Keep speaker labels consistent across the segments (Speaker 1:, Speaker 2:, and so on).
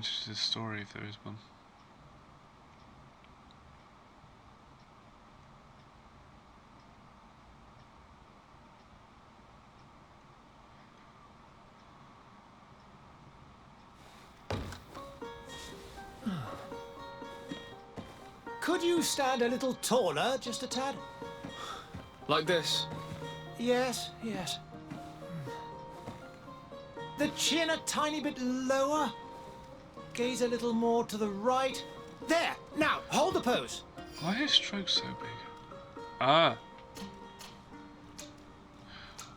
Speaker 1: advantage to this story if there is one.
Speaker 2: Could you stand a little taller, just a tad?
Speaker 3: Like this?
Speaker 2: Yes, yes. The chin a tiny bit lower. Gaze a little more to the right. There! Now, hold the pose.
Speaker 1: Why are his strokes so big? Ah!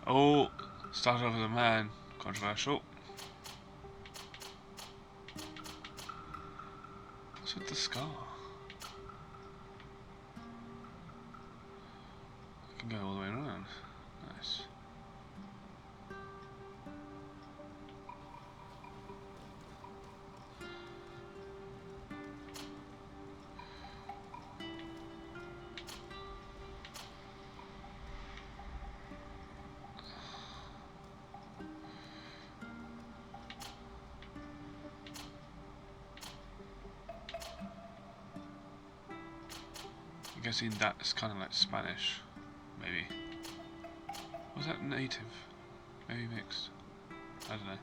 Speaker 1: Oh! Started off as a man. Controversial. What's with the scar? I can go all the way around. Nice. I'm guessing that's kind of like Spanish, maybe. Was that native? Maybe mixed. I don't know.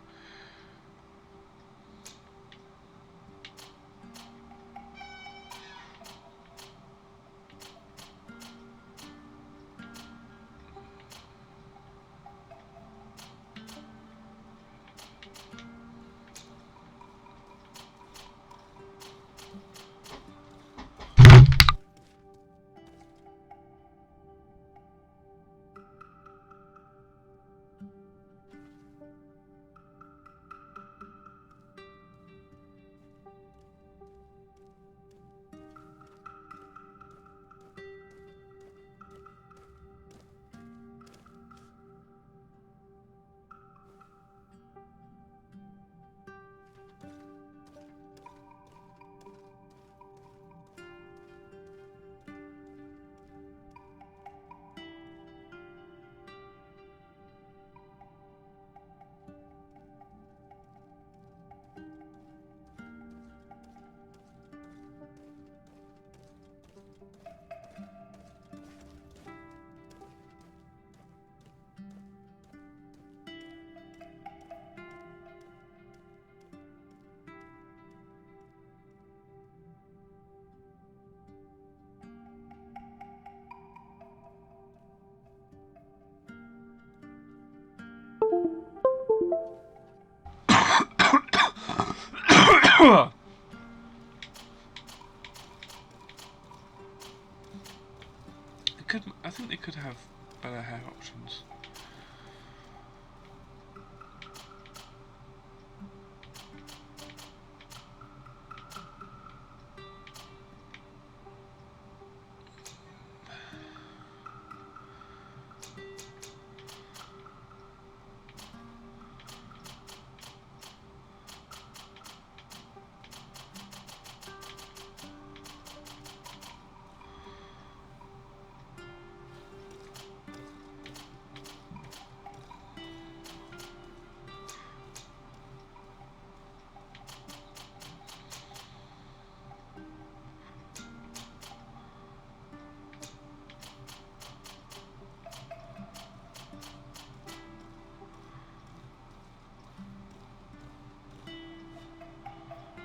Speaker 1: I think they could have better hair options.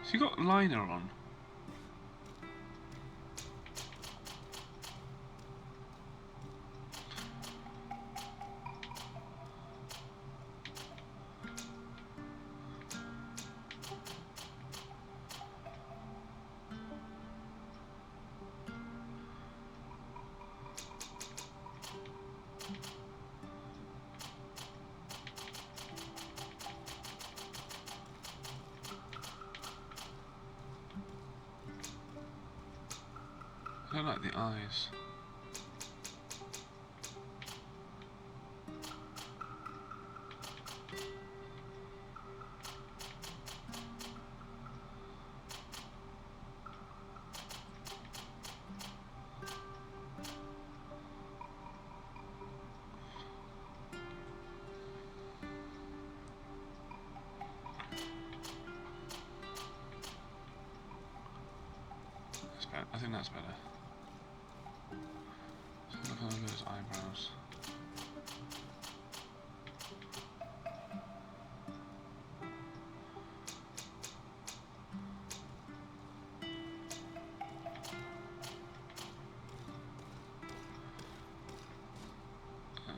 Speaker 1: So you got liner on. I don't like the eyes. that's better. So look at those eyebrows.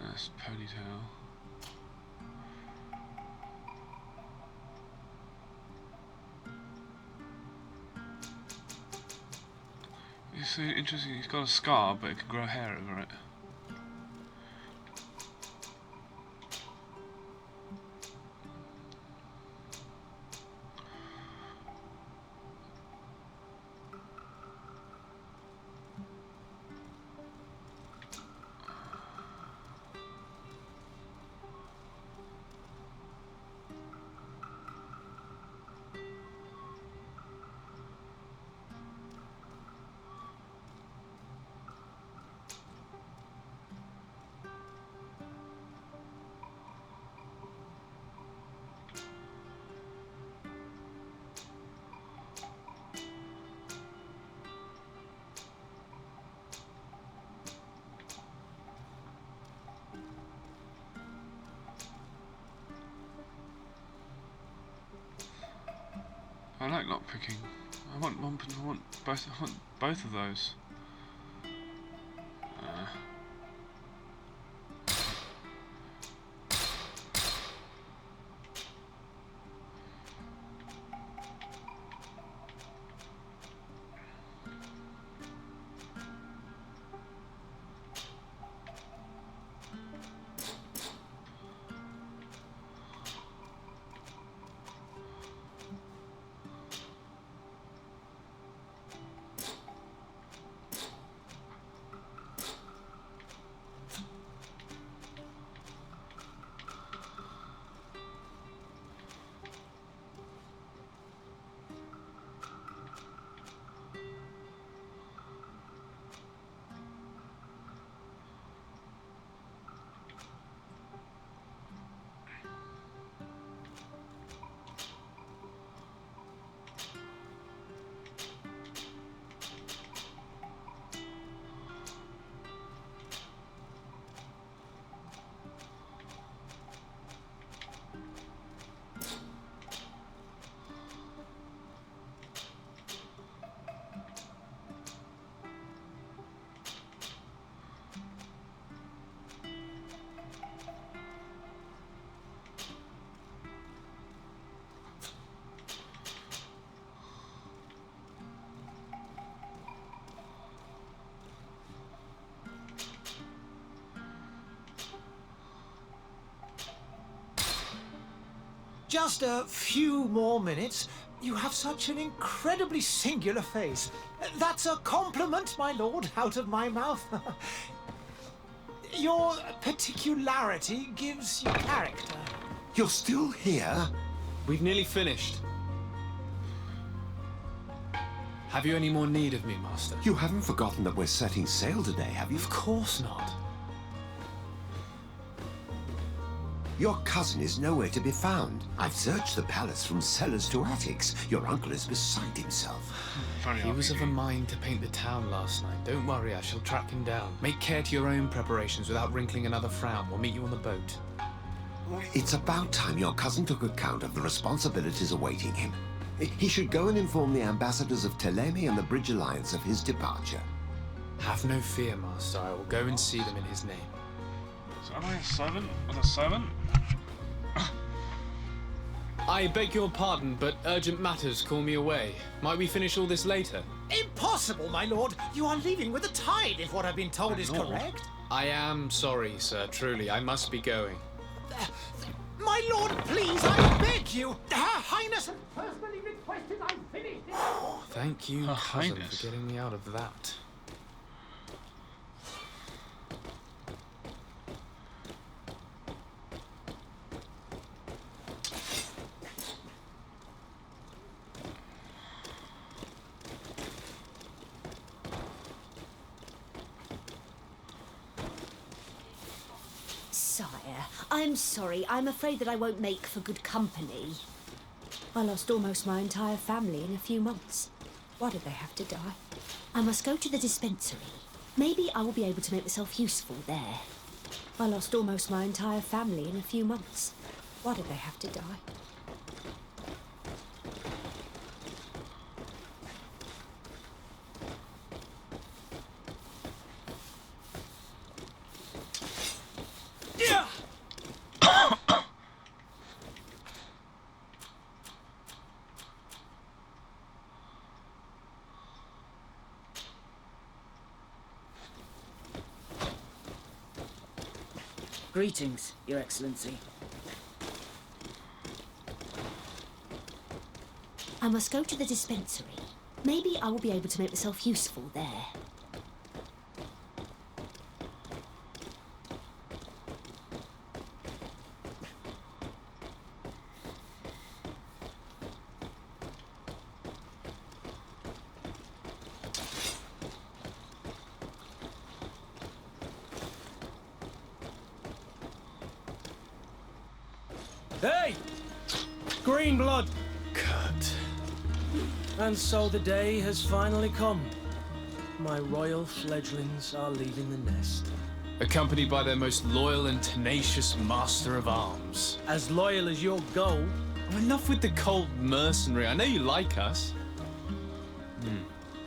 Speaker 1: That's ponytail. It's so interesting, he's got a scar, but it can grow hair over it. I like lockpicking. I want both of those.
Speaker 2: Just a few more minutes. You have such an incredibly singular face. That's a compliment, my lord, out of my mouth. Your particularity gives you character.
Speaker 4: You're still here?
Speaker 3: We've nearly finished. Have you any more need of me, Master?
Speaker 4: You haven't forgotten that we're setting sail today, have you?
Speaker 3: Of course not.
Speaker 4: Your cousin is nowhere to be found. I've searched the palace from cellars to attics. Your uncle is beside himself.
Speaker 1: Very
Speaker 3: He was of a
Speaker 1: RPG.
Speaker 3: mind to paint the town last night. Don't worry, I shall track him down. Make care to your own preparations without wrinkling another frown. We'll meet you on the boat.
Speaker 4: It's about time your cousin took account of the responsibilities awaiting him. He should go and inform the ambassadors of Telemi and the Bridge Alliance of his departure.
Speaker 3: Have no fear, Master. I will go and see them in his name.
Speaker 1: So am I a servant? Was a servant?
Speaker 3: I beg your pardon, but urgent matters call me away. Might we finish all this later?
Speaker 2: Impossible, my lord. You are leaving with the tide, if what I've been told is
Speaker 1: lord.
Speaker 2: correct.
Speaker 3: I am sorry, sir. Truly, I must be going.
Speaker 2: My lord, please, I beg you. Her Highness has personally requested I finish this.
Speaker 3: Thank you,
Speaker 1: Her
Speaker 3: cousin,
Speaker 1: Highness.
Speaker 3: for getting me out of that.
Speaker 5: Sire, I'm sorry. I'm afraid that I won't make for good company. I lost almost my entire family in a few months. Why did they have to die? I must go to the dispensary. Maybe I will be able to make myself useful there. I lost almost my entire family in a few months. Why did they have to die?
Speaker 6: Greetings, Your Excellency.
Speaker 5: I must go to the dispensary. Maybe I will be able to make myself useful there.
Speaker 7: Hey! Green blood!
Speaker 3: Kurt.
Speaker 7: And so the day has finally come. My royal fledglings are leaving the nest.
Speaker 3: Accompanied by their most loyal and tenacious master of arms.
Speaker 7: As loyal as your goal.
Speaker 3: Oh, enough with the cold mercenary. I know you like us.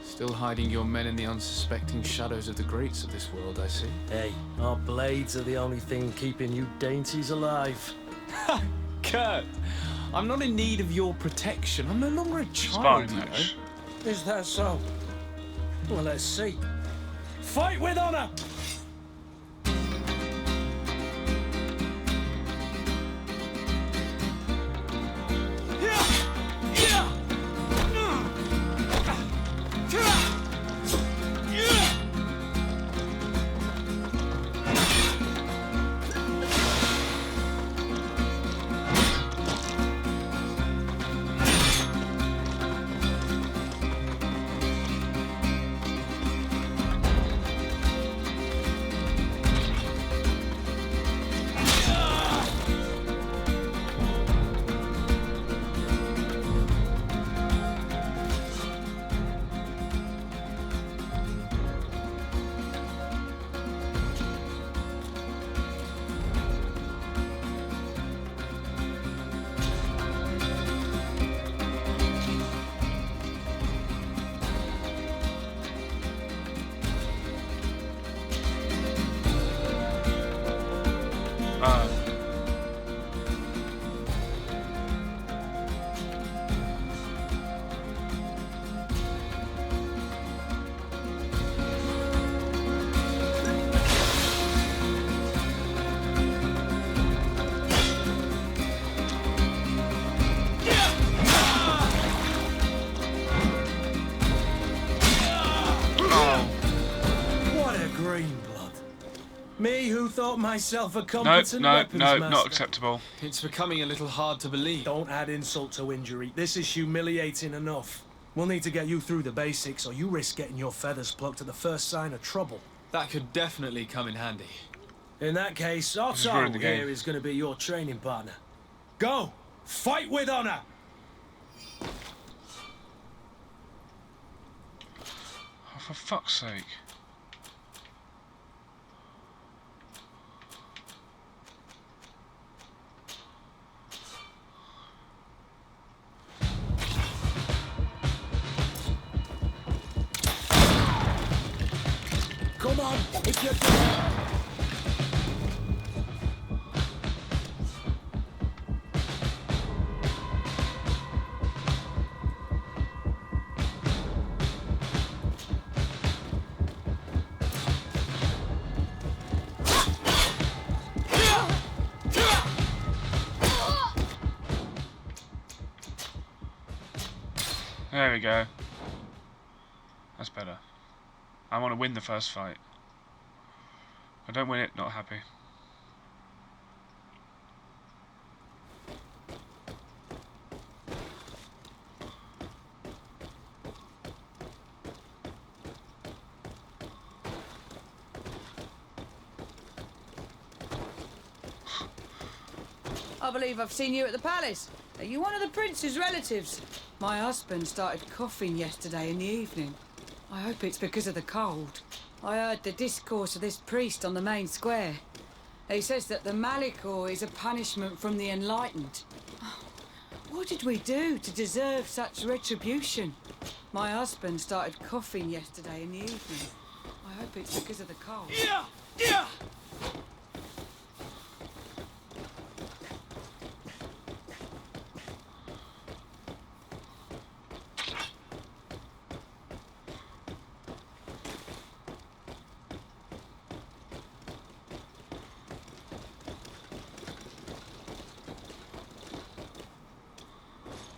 Speaker 3: Still hiding your men in the unsuspecting shadows of the greats of this world, I see.
Speaker 7: Hey, our blades are the only thing keeping you dainties alive.
Speaker 3: Ha! Kurt, I'm not in need of your protection. I'm no longer a child,
Speaker 1: Sparring
Speaker 3: you know.
Speaker 1: match.
Speaker 7: Is that so? Well, let's see. Fight with honor! Me who thought myself a
Speaker 1: No,
Speaker 7: competent
Speaker 1: no,
Speaker 7: weapons
Speaker 1: no,
Speaker 7: master.
Speaker 1: not acceptable.
Speaker 3: It's becoming a little hard to believe.
Speaker 7: Don't add insult to injury. This is humiliating enough. We'll need to get you through the basics, or you risk getting your feathers plucked at the first sign of trouble.
Speaker 3: That could definitely come in handy.
Speaker 7: In that case,
Speaker 1: Just
Speaker 7: Otto
Speaker 1: ruined the game.
Speaker 7: here is going to be your training partner. Go! Fight with honor!
Speaker 1: Oh, for fuck's sake.
Speaker 7: Come on, if you're...
Speaker 1: There we go. That's better. I want to win the first fight. If I don't win it, not happy.
Speaker 6: I believe I've seen you at the palace. Are you one of the prince's relatives? My husband started coughing yesterday in the evening. I hope it's because of the cold. I heard the discourse of this priest on the main square. He says that the Malikor is a punishment from the enlightened. What did we do to deserve such retribution? My husband started coughing yesterday in the evening. I hope it's because of the cold.
Speaker 7: Yeah! Yeah!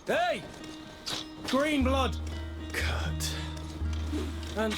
Speaker 7: Hey! Green blood!
Speaker 3: Cut.
Speaker 7: And...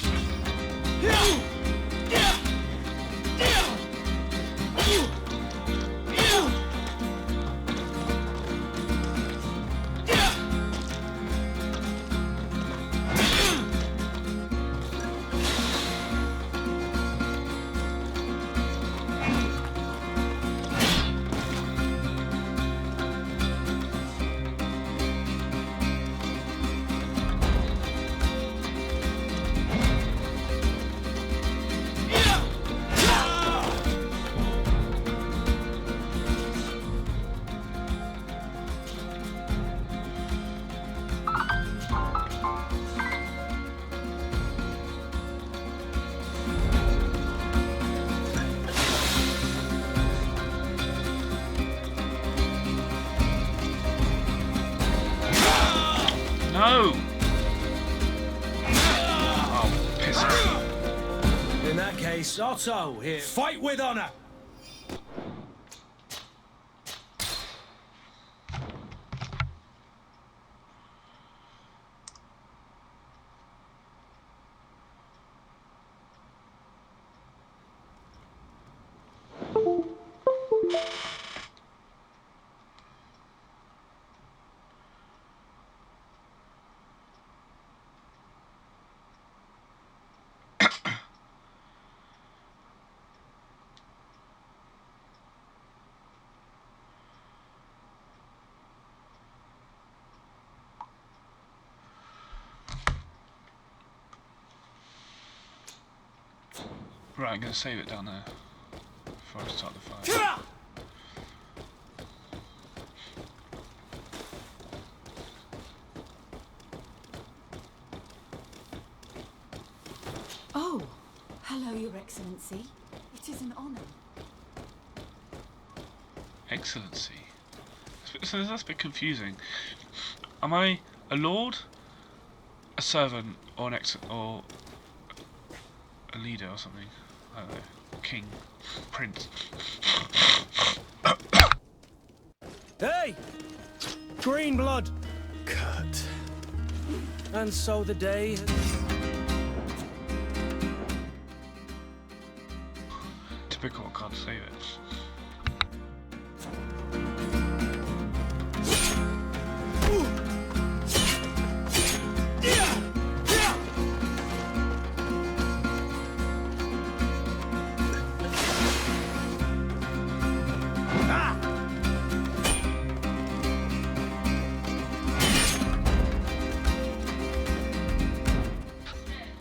Speaker 1: No! Oh, piss off.
Speaker 7: In that case, Otto, here. Fight with honor!
Speaker 1: Right, I'm going to save it down there before I start the fight.
Speaker 8: Oh, hello, Your Excellency. It is an honor.
Speaker 1: Excellency. So that's a bit confusing. Am I a lord, a servant, or or a leader or something? I don't know. King, prince.
Speaker 7: Hey! Green blood!
Speaker 3: Cut.
Speaker 7: And so the day has...
Speaker 1: Typical, I can't save it.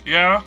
Speaker 1: Yeah.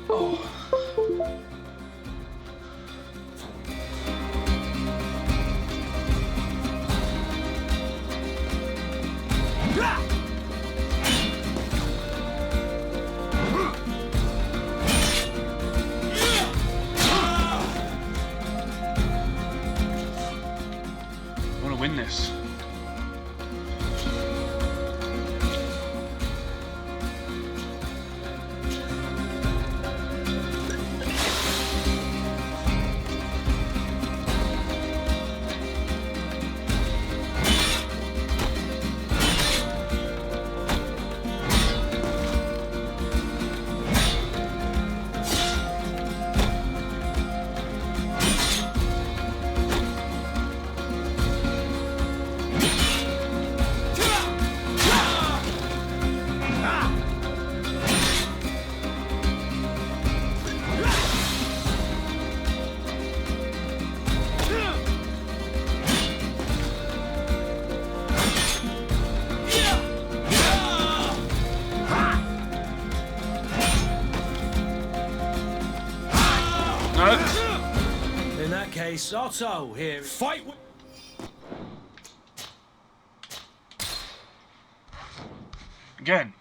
Speaker 1: I want to win this.
Speaker 7: case, Otto here. Fight with...
Speaker 1: Again.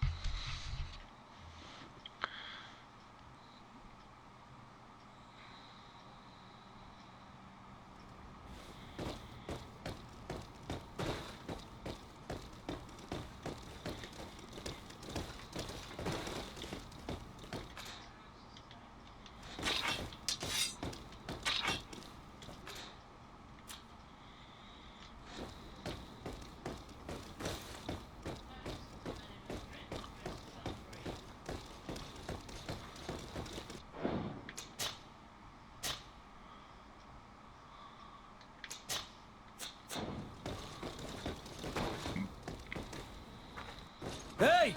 Speaker 7: Hey!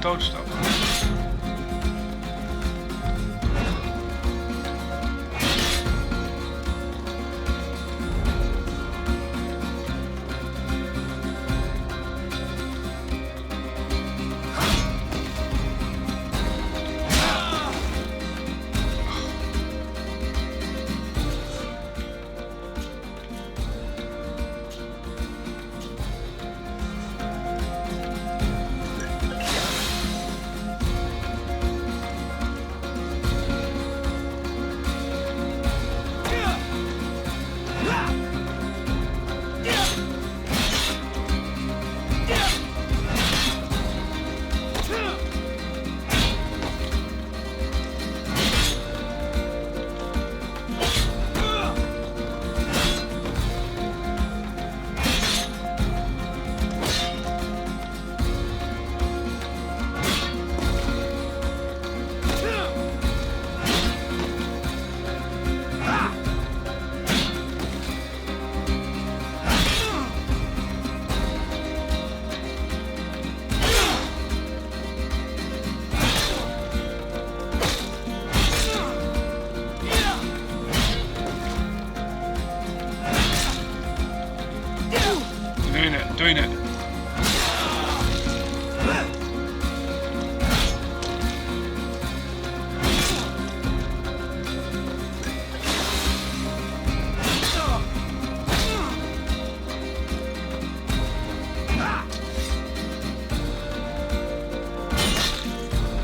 Speaker 1: Dodged that one. Doing it.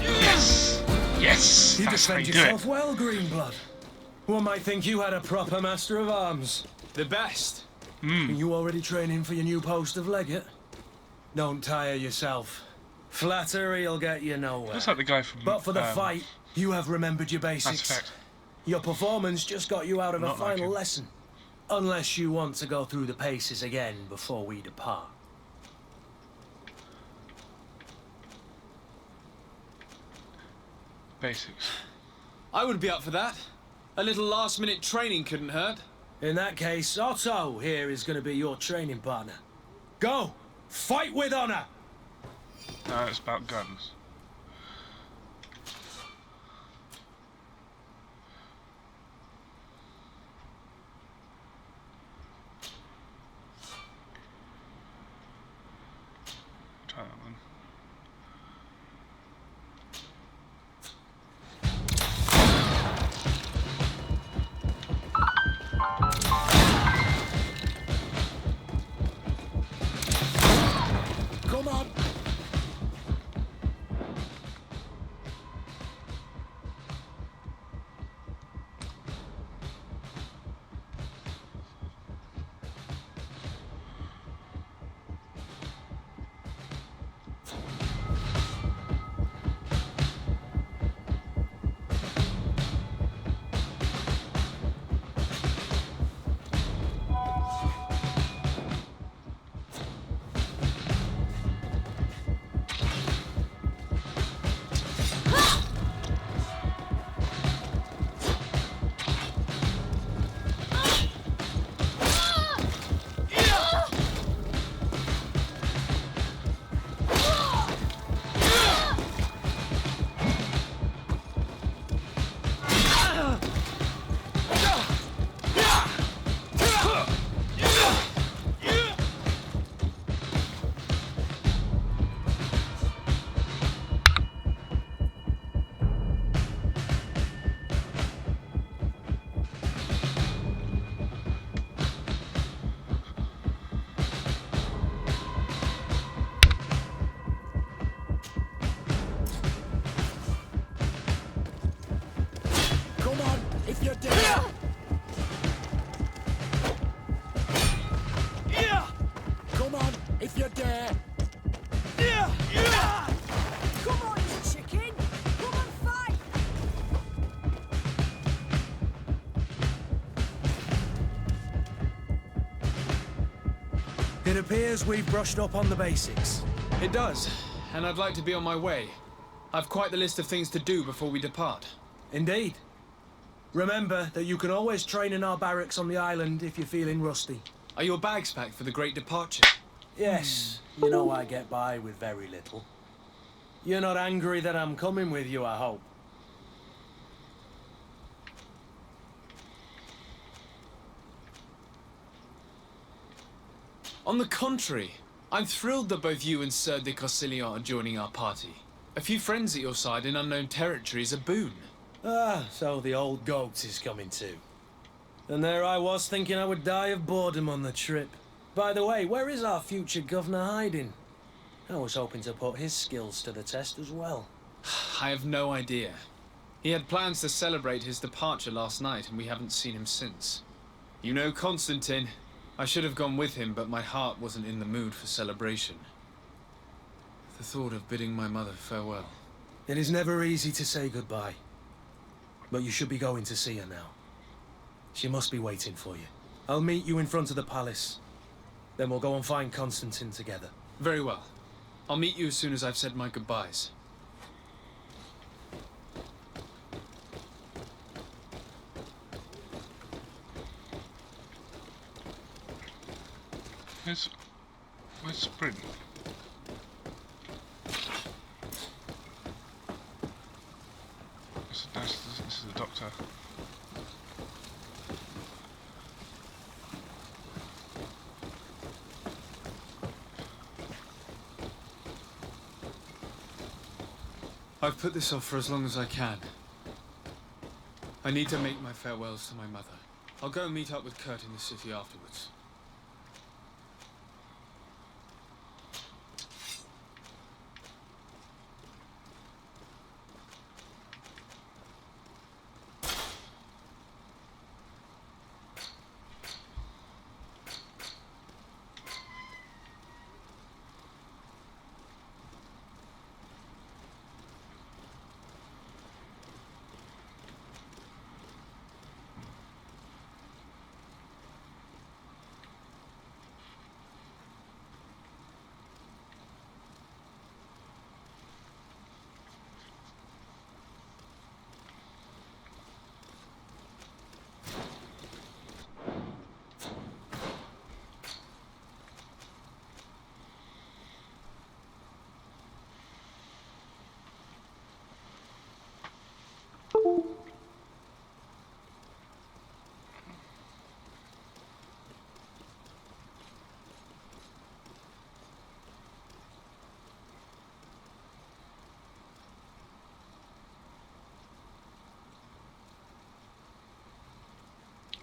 Speaker 1: Yes. Yes.
Speaker 7: You
Speaker 1: That's how
Speaker 7: defend
Speaker 1: you do
Speaker 7: yourself
Speaker 1: it.
Speaker 7: well, Greenblood. One might think you had a proper master of arms.
Speaker 3: The best.
Speaker 7: Are you already training for your new post of legate? Don't tire yourself. Flattery'll get you nowhere.
Speaker 1: Looks like the guy from.
Speaker 7: But for the fight, you have remembered your
Speaker 1: Mass
Speaker 7: basics.
Speaker 1: Effect.
Speaker 7: Your performance just got you out of a
Speaker 1: Not like
Speaker 7: final
Speaker 1: him.
Speaker 7: lesson. Unless you want to go through the paces again before we depart.
Speaker 1: Basics.
Speaker 3: I would be up for that. A little last-minute training couldn't hurt.
Speaker 7: In that case, Otto here is going to be your training partner. Go! Fight with honor!
Speaker 1: No, it's about guns. Try that one.
Speaker 7: Come on!
Speaker 9: dare! Come on, if you dare!
Speaker 8: Come on, you chicken! Come on, fight!
Speaker 7: It appears we've brushed up on the basics.
Speaker 3: It does, and I'd like to be on my way. I've quite the list of things to do before we depart.
Speaker 7: Indeed. Remember that you can always train in our barracks on the island if you're feeling rusty.
Speaker 3: Are your bags packed for the great departure?
Speaker 7: Yes, you know I get by with very little. You're not angry that I'm coming with you, I hope.
Speaker 3: On the contrary, I'm thrilled that both you and Sir de Corsillon are joining our party. A few friends at your side in unknown territory is a boon.
Speaker 7: Ah, so the old goat is coming too. And there I was thinking I would die of boredom on the trip. By the way, where is our future governor hiding? I was hoping to put his skills to the test as well.
Speaker 3: I have no idea. He had plans to celebrate his departure last night, and we haven't seen him since. You know Constantine. I should have gone with him, but my heart wasn't in the mood for celebration. The thought of bidding my mother farewell.
Speaker 7: It is never easy to say goodbye. But you should be going to see her now. She must be waiting for you. I'll meet you in front of the palace. Then we'll go and find Constantine together.
Speaker 3: Very well. I'll meet you as soon as I've said my goodbyes.
Speaker 1: Where's Sprint? This is the doctor.
Speaker 3: I've put this off for as long as I can. I need to make my farewells to my mother. I'll go and meet up with Kurt in the city afterwards.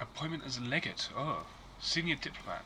Speaker 1: Appointment as a legate. Oh, senior diplomat.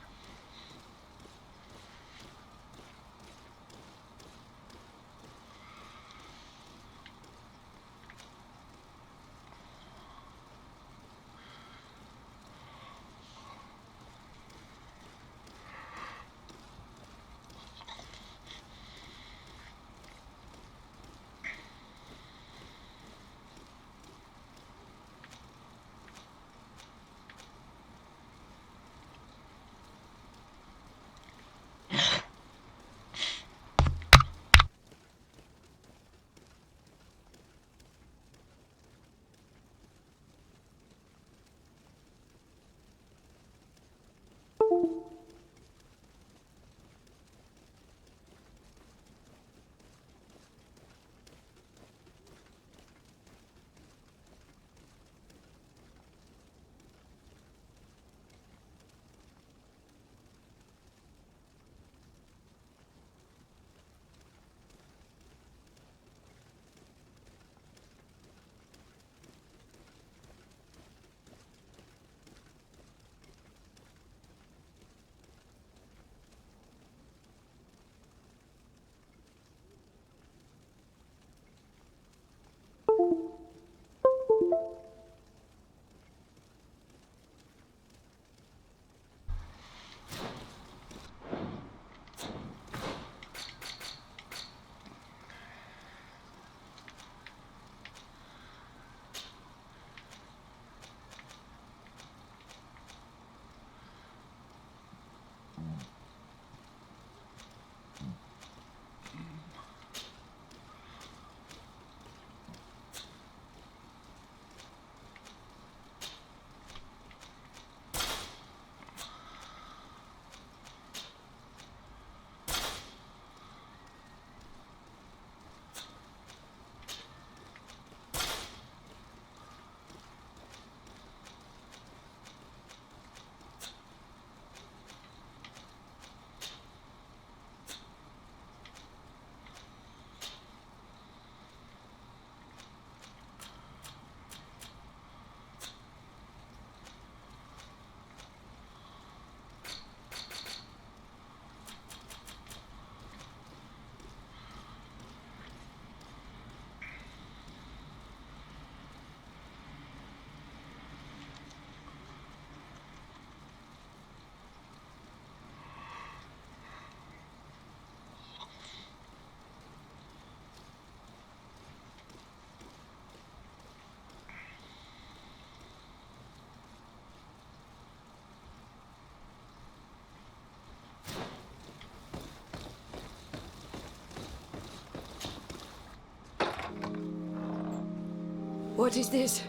Speaker 6: What is this?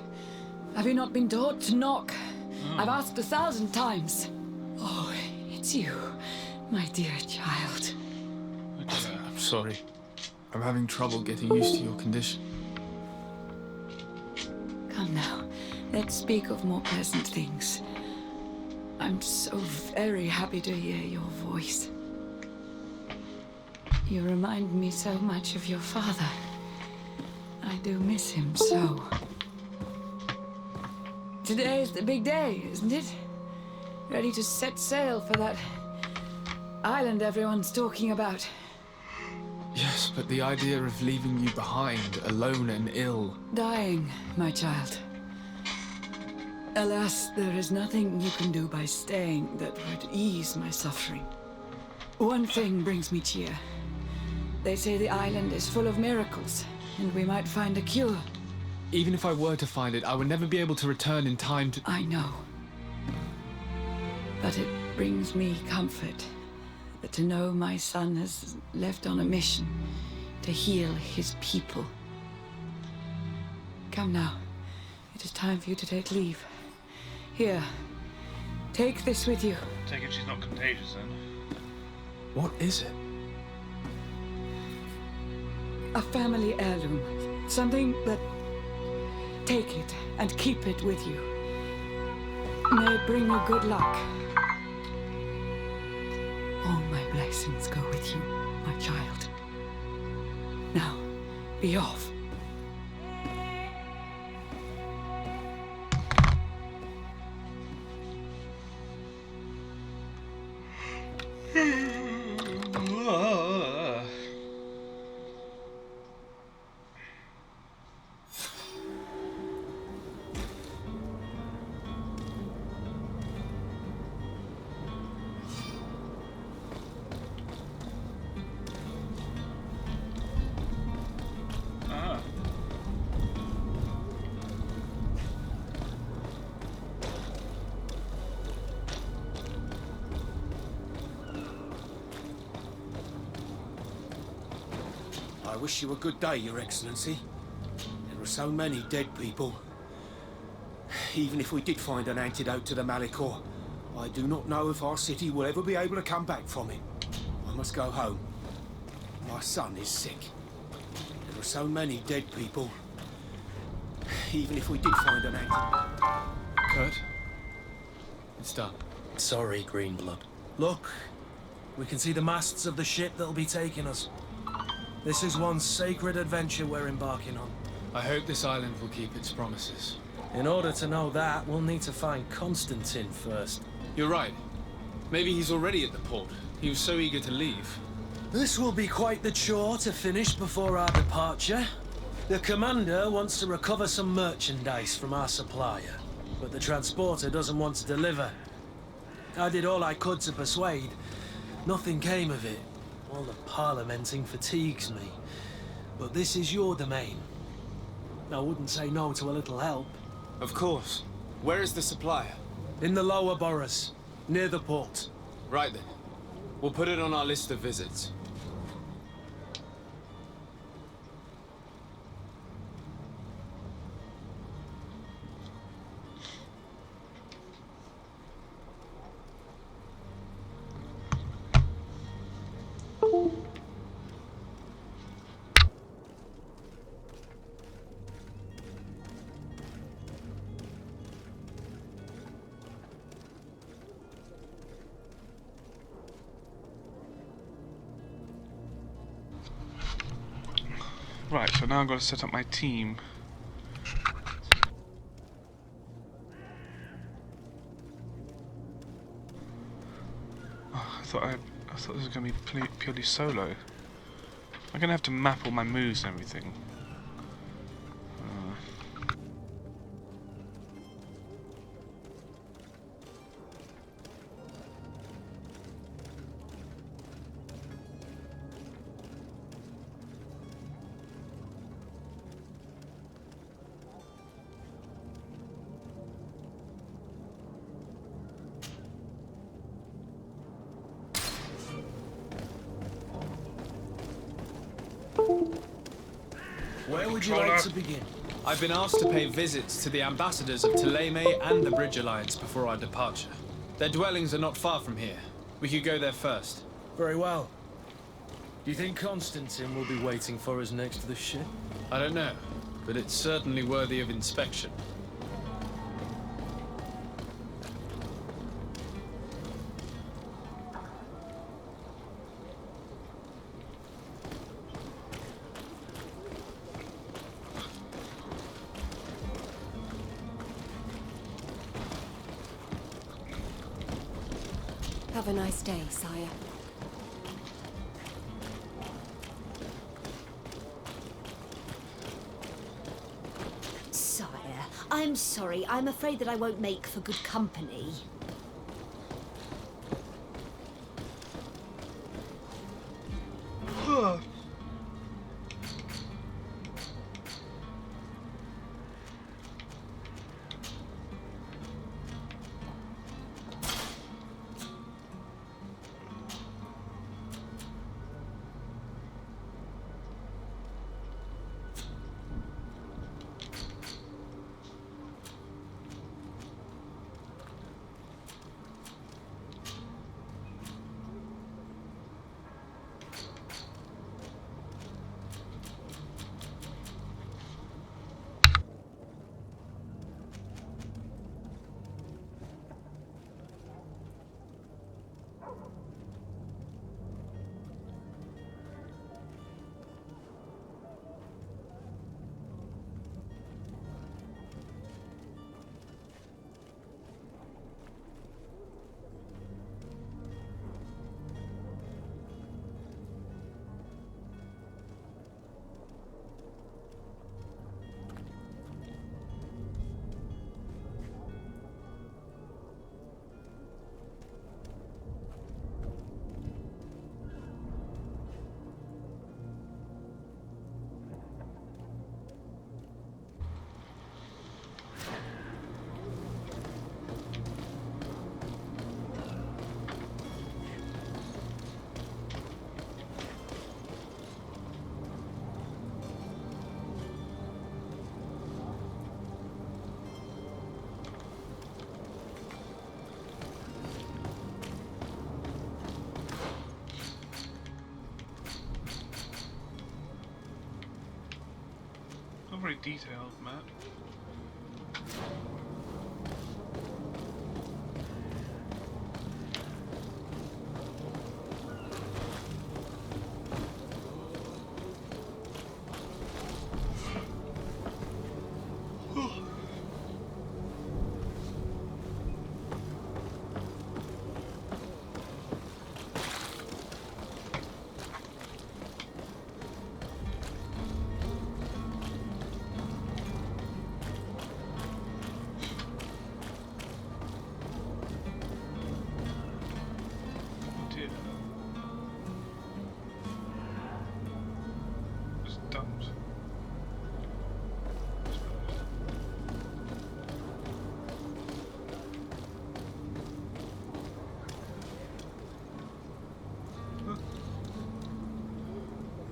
Speaker 6: Have you not been taught to knock? I've asked 1,000 times. Oh, it's you, my dear child.
Speaker 3: I'm sorry. I'm having trouble getting used to your condition.
Speaker 6: Come now, let's speak of more pleasant things. I'm so very happy to hear your voice. You remind me so much of your father. I do miss him so. Today is the big day, isn't it? Ready to set sail for that island everyone's talking about.
Speaker 3: Yes, but the idea of leaving you behind, alone and ill...
Speaker 6: Dying, my child. Alas, there is nothing you can do by staying that would ease my suffering. One thing brings me cheer. They say the island is full of miracles, and we might find a cure.
Speaker 3: Even if I were to find it, I would never be able to return in time to...
Speaker 6: I know. But it brings me comfort to know my son has left on a mission to heal his people. Come now. It is time for you to take leave. Here. Take this with you.
Speaker 1: Take it she's not contagious then.
Speaker 3: What is it?
Speaker 6: A family heirloom. Something that... Take it and keep it with you. May it bring you good luck. All my blessings go with you, my child. Now, be off.
Speaker 9: I wish you a good day, Your Excellency. There are so many dead people. Even if we did find an antidote to the Malicor, I do not know if our city will ever be able to come back from it. I must go home. My son is sick. There are so many dead people. Even if we did find an antidote...
Speaker 3: Kurt? It's done.
Speaker 7: Sorry, Greenblood. Look, we can see the masts of the ship that'll be taking us. This is one sacred adventure we're embarking on.
Speaker 3: I hope this island will keep its promises.
Speaker 7: In order to know that, we'll need to find Constantine first.
Speaker 3: You're right. Maybe he's already at the port. He was so eager to leave.
Speaker 7: This will be quite the chore to finish before our departure. The commander wants to recover some merchandise from our supplier, but the transporter doesn't want to deliver. I did all I could to persuade. Nothing came of it. All the parliamenting fatigues me. But this is your domain. I wouldn't say no to a little help.
Speaker 3: Of course. Where is the supplier?
Speaker 7: In the lower boroughs, near the port.
Speaker 3: Right then. We'll put it on our list of visits.
Speaker 1: Right, so now I've got to set up my team. Oh, I thought this was going to be purely solo. I'm going to have to map all my moves and everything.
Speaker 7: Where would you like to begin?
Speaker 3: I've been asked to pay visits to the ambassadors of Thélème and the Bridge Alliance before our departure. Their dwellings are not far from here. We could go there first.
Speaker 7: Very well. Do you think Constantine will be waiting for us next to the ship?
Speaker 3: I don't know, but it's certainly worthy of inspection.
Speaker 8: Have a nice day, sire.
Speaker 5: Sire, I'm sorry. I'm afraid that I won't make for good company.
Speaker 1: Not very detailed map.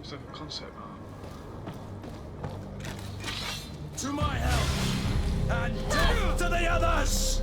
Speaker 1: It's like a concept art.
Speaker 7: To my help! And death to the others!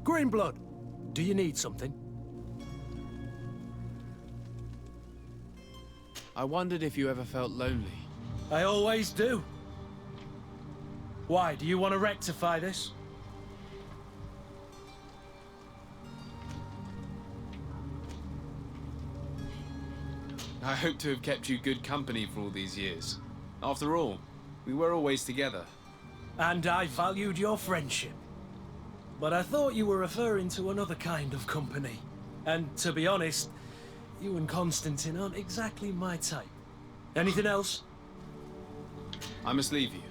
Speaker 7: Greenblood, do you need something?
Speaker 3: I wondered if you ever felt lonely.
Speaker 7: I always do. Why, do you want to rectify this?
Speaker 3: I hope to have kept you good company for all these years. After all, we were always together.
Speaker 7: And I valued your friendship. But I thought you were referring to another kind of company. And to be honest, you and Constantine aren't exactly my type. Anything else?
Speaker 3: I must leave you.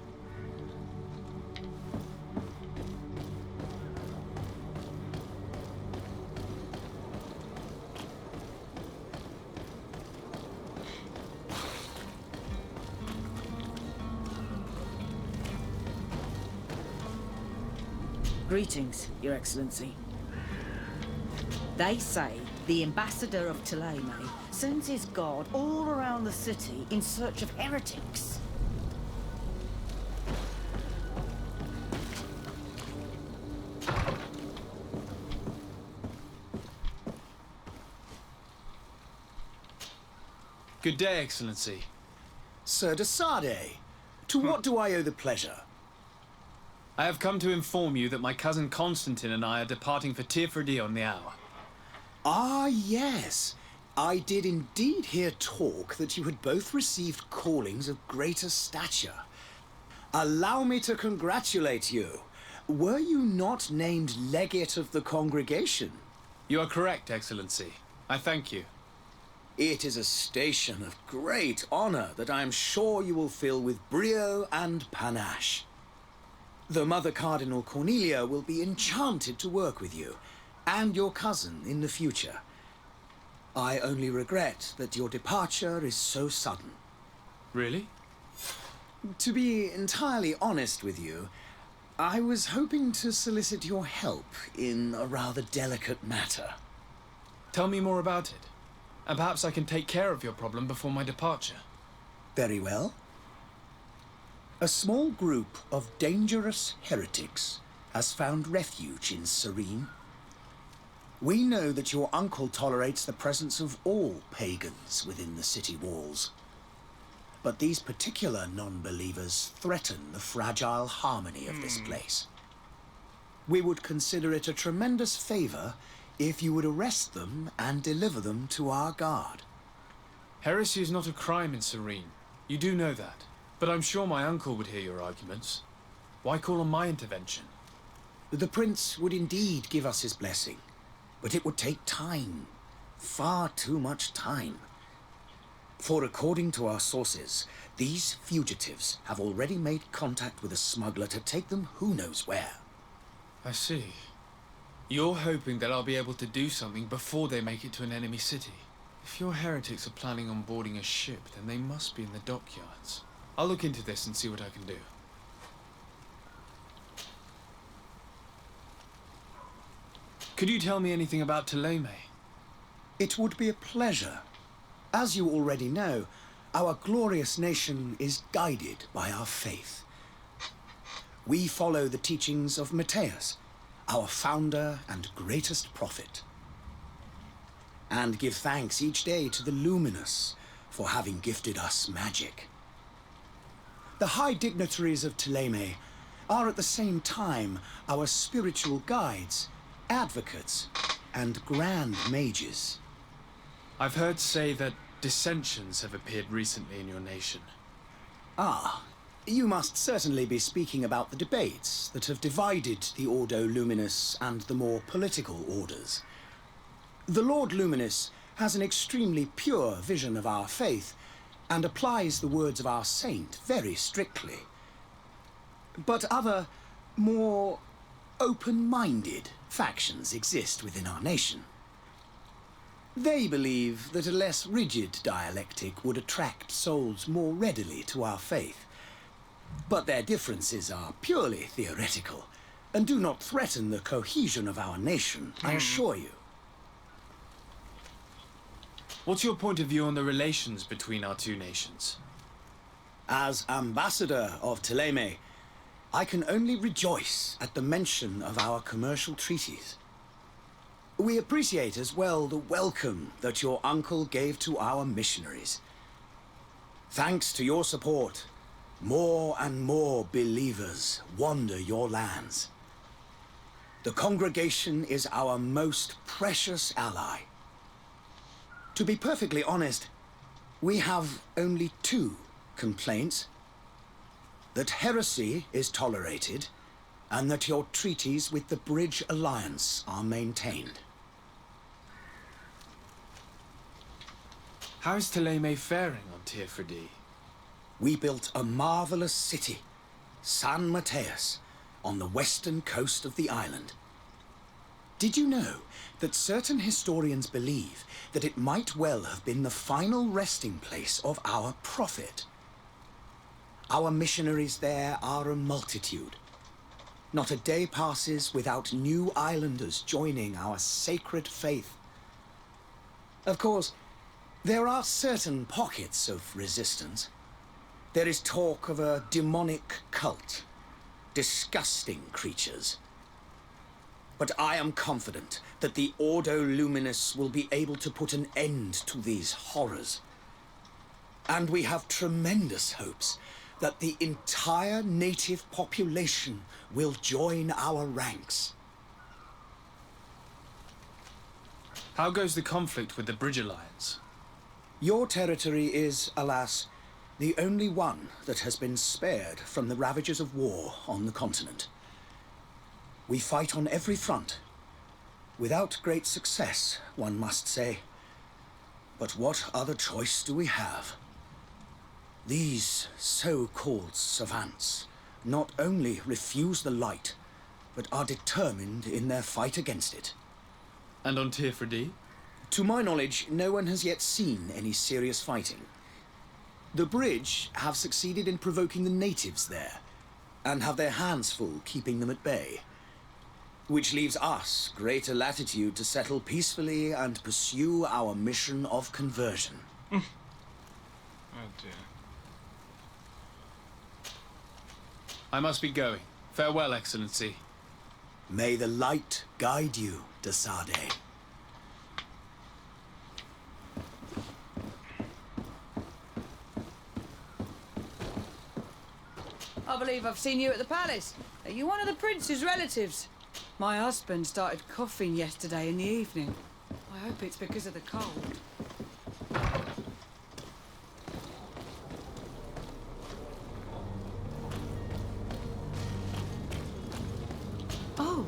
Speaker 6: Greetings, Your Excellency. They say the ambassador of Thélème sends his guard all around the city in search of heretics.
Speaker 3: Good day, Excellency.
Speaker 10: Sir de Sade, to what do I owe the pleasure?
Speaker 3: I have come to inform you that my cousin Constantine and I are departing for Tirfredi on the hour.
Speaker 10: Ah, yes. I did indeed hear talk that you had both received callings of greater stature. Allow me to congratulate you. Were you not named legate of the congregation?
Speaker 3: You are correct, Excellency. I thank you.
Speaker 10: It is a station of great honor that I am sure you will fill with brio and panache. The Mother Cardinal Cornelia will be enchanted to work with you, and your cousin in the future. I only regret that your departure is so sudden.
Speaker 3: Really?
Speaker 10: To be entirely honest with you, I was hoping to solicit your help in a rather delicate matter.
Speaker 3: Tell me more about it, and perhaps I can take care of your problem before my departure.
Speaker 10: Very well. A small group of dangerous heretics has found refuge in Serene. We know that your uncle tolerates the presence of all pagans within the city walls. But these particular non-believers threaten the fragile harmony of this place. We would consider it a tremendous favor if you would arrest them and deliver them to our guard.
Speaker 3: Heresy is not a crime in Serene. You do know that. But I'm sure my uncle would hear your arguments. Why call on my intervention?
Speaker 10: The prince would indeed give us his blessing, but it would take time. Far too much time. For according to our sources, these fugitives have already made contact with a smuggler to take them who knows where.
Speaker 3: I see. You're hoping that I'll be able to do something before they make it to an enemy city. If your heretics are planning on boarding a ship, then they must be in the dockyards. I'll look into this and see what I can do. Could you tell me anything about Thélème?
Speaker 10: It would be a pleasure. As you already know, our glorious nation is guided by our faith. We follow the teachings of Matthias, our founder and greatest prophet, and give thanks each day to the Luminous for having gifted us magic. The high dignitaries of Thélème are at the same time our spiritual guides, advocates, and grand mages.
Speaker 3: I've heard say that dissensions have appeared recently in your nation.
Speaker 10: Ah, you must certainly be speaking about the debates that have divided the Ordo Luminous and the more political orders. The Lord Luminous has an extremely pure vision of our faith and applies the words of our saint very strictly. But other, more open-minded factions exist within our nation. They believe that a less rigid dialectic would attract souls more readily to our faith. But their differences are purely theoretical and do not threaten the cohesion of our nation, I assure you.
Speaker 3: What's your point of view on the relations between our two nations?
Speaker 10: As ambassador of Thélème, I can only rejoice at the mention of our commercial treaties. We appreciate as well the welcome that your uncle gave to our missionaries. Thanks to your support, more and more believers wander your lands. The congregation is our most precious ally. To be perfectly honest, we have only two complaints. That heresy is tolerated, and that your treaties with the Bridge Alliance are maintained.
Speaker 3: How's Thélème faring on Tirfredi?
Speaker 10: We built a marvelous city, San Mateus, on the western coast of the island. Did you know that certain historians believe that it might well have been the final resting place of our prophet? Our missionaries there are a multitude. Not a day passes without new islanders joining our sacred faith. Of course, there are certain pockets of resistance. There is talk of a demonic cult, disgusting creatures. But I am confident that the Ordo Luminous will be able to put an end to these horrors. And we have tremendous hopes that the entire native population will join our ranks.
Speaker 3: How goes the conflict with the Bridge Alliance?
Speaker 10: Your territory is, alas, the only one that has been spared from the ravages of war on the continent. We fight on every front, without great success, one must say. But what other choice do we have? These so-called savants not only refuse the light, but are determined in their fight against it.
Speaker 3: And on Tirfredi?
Speaker 10: To my knowledge, no one has yet seen any serious fighting. The Bridge have succeeded in provoking the natives there, and have their hands full keeping them at bay. Which leaves us greater latitude to settle peacefully and pursue our mission of conversion.
Speaker 1: Oh dear.
Speaker 3: I must be going. Farewell, Excellency.
Speaker 10: May the light guide you, de Sade.
Speaker 6: I believe I've seen you at the palace. Are you one of the prince's relatives? My husband started coughing yesterday in the evening. I hope it's because of the cold.
Speaker 8: Oh,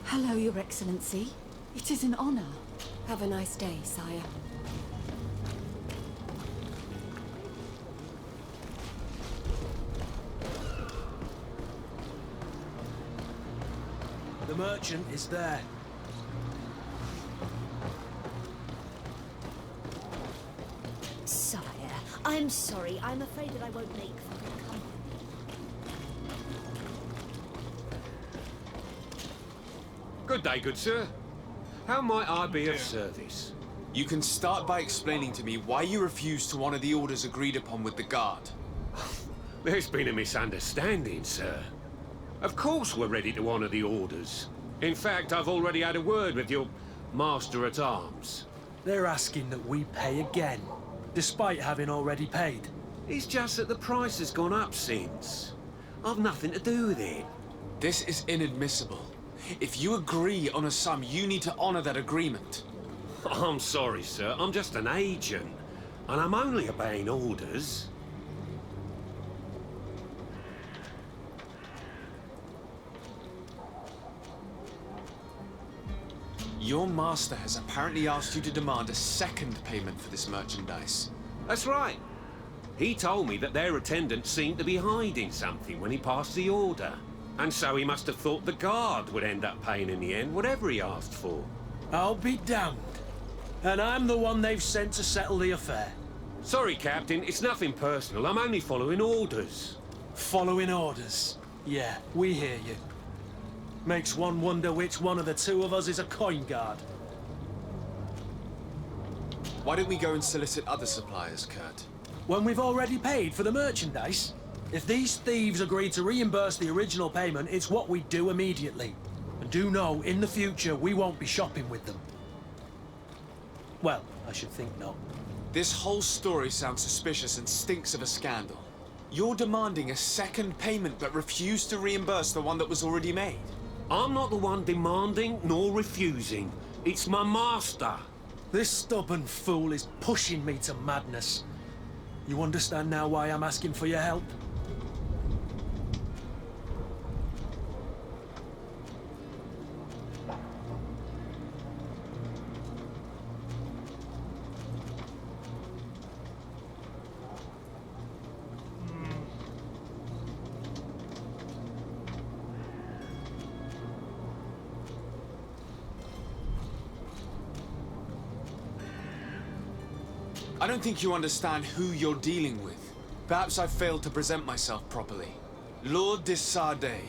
Speaker 8: hello, Your Excellency. It is an honor.
Speaker 5: Have a nice day, sire.
Speaker 7: The merchant is there.
Speaker 5: Sire, I'm sorry. I'm afraid that I won't make for good company.
Speaker 11: Good day, good sir. How might I be of service?
Speaker 3: You can start by explaining to me why you refuse to honor the orders agreed upon with the guard.
Speaker 11: There's been a misunderstanding, sir. Of course we're ready to honor the orders. In fact, I've already had a word with your master-at-arms.
Speaker 7: They're asking that we pay again, despite having already paid.
Speaker 11: It's just that the price has gone up since. I've nothing to do with it.
Speaker 3: This is inadmissible. If you agree on a sum, you need to honor that agreement.
Speaker 11: I'm sorry, sir. I'm just an agent. And I'm only obeying orders.
Speaker 3: Your master has apparently asked you to demand a second payment for this merchandise.
Speaker 11: That's right. He told me that their attendant seemed to be hiding something when he passed the order. And so he must have thought the guard would end up paying in the end, whatever he asked for.
Speaker 7: I'll be damned. And I'm the one they've sent to settle the affair.
Speaker 11: Sorry, Captain, it's nothing personal. I'm only following orders.
Speaker 7: Following orders. Yeah, we hear you. Makes one wonder which one of the two of us is a coin guard.
Speaker 3: Why don't we go and solicit other suppliers, Kurt?
Speaker 7: When we've already paid for the merchandise? If these thieves agree to reimburse the original payment, it's what we do immediately. And do know, in the future, we won't be shopping with them. Well, I should think not.
Speaker 3: This whole story sounds suspicious and stinks of a scandal. You're demanding a second payment but refuse to reimburse the one that was already made.
Speaker 11: I'm not the one demanding nor refusing. It's my master.
Speaker 7: This stubborn fool is pushing me to madness. You understand now why I'm asking for your help?
Speaker 3: I don't think you understand who you're dealing with. Perhaps I failed to present myself properly. Lord de Sardet,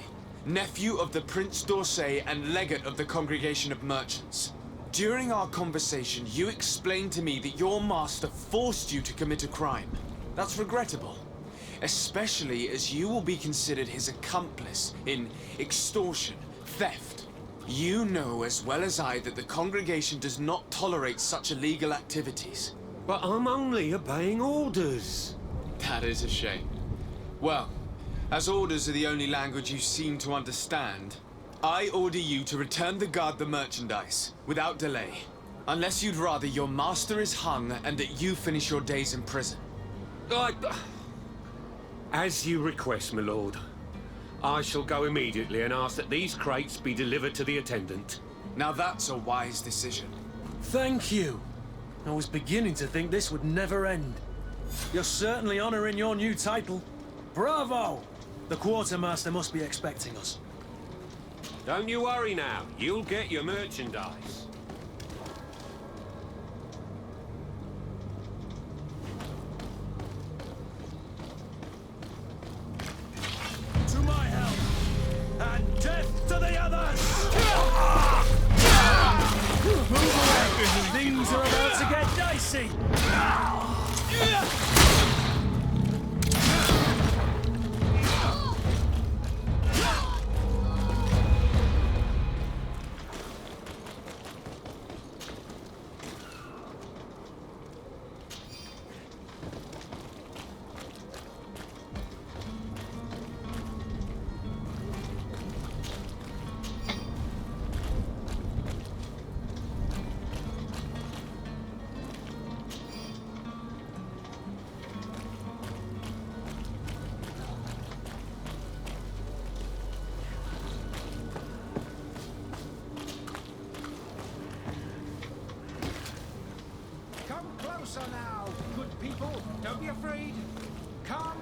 Speaker 3: nephew of the Prince d'Orsay and legate of the Congregation of Merchants. During our conversation, you explained to me that your master forced you to commit a crime. That's regrettable, especially as you will be considered his accomplice in extortion, theft. You know as well as I that the congregation does not tolerate such illegal activities.
Speaker 11: But I'm only obeying orders.
Speaker 3: That is a shame. Well, as orders are the only language you seem to understand, I order you to return the guard the merchandise, without delay. Unless you'd rather your master is hung and that you finish your days in prison.
Speaker 11: As you request, my lord. I shall go immediately and ask that these crates be delivered to the attendant.
Speaker 3: Now that's a wise decision.
Speaker 7: Thank you. I was beginning to think this would never end. You're certainly honoring your new title. Bravo! The quartermaster must be expecting us.
Speaker 11: Don't you worry now. You'll get your merchandise.
Speaker 7: To my help! And death to the others! Move away! Things are about to get dicey!
Speaker 2: Closer now, good people. Don't be afraid. Come,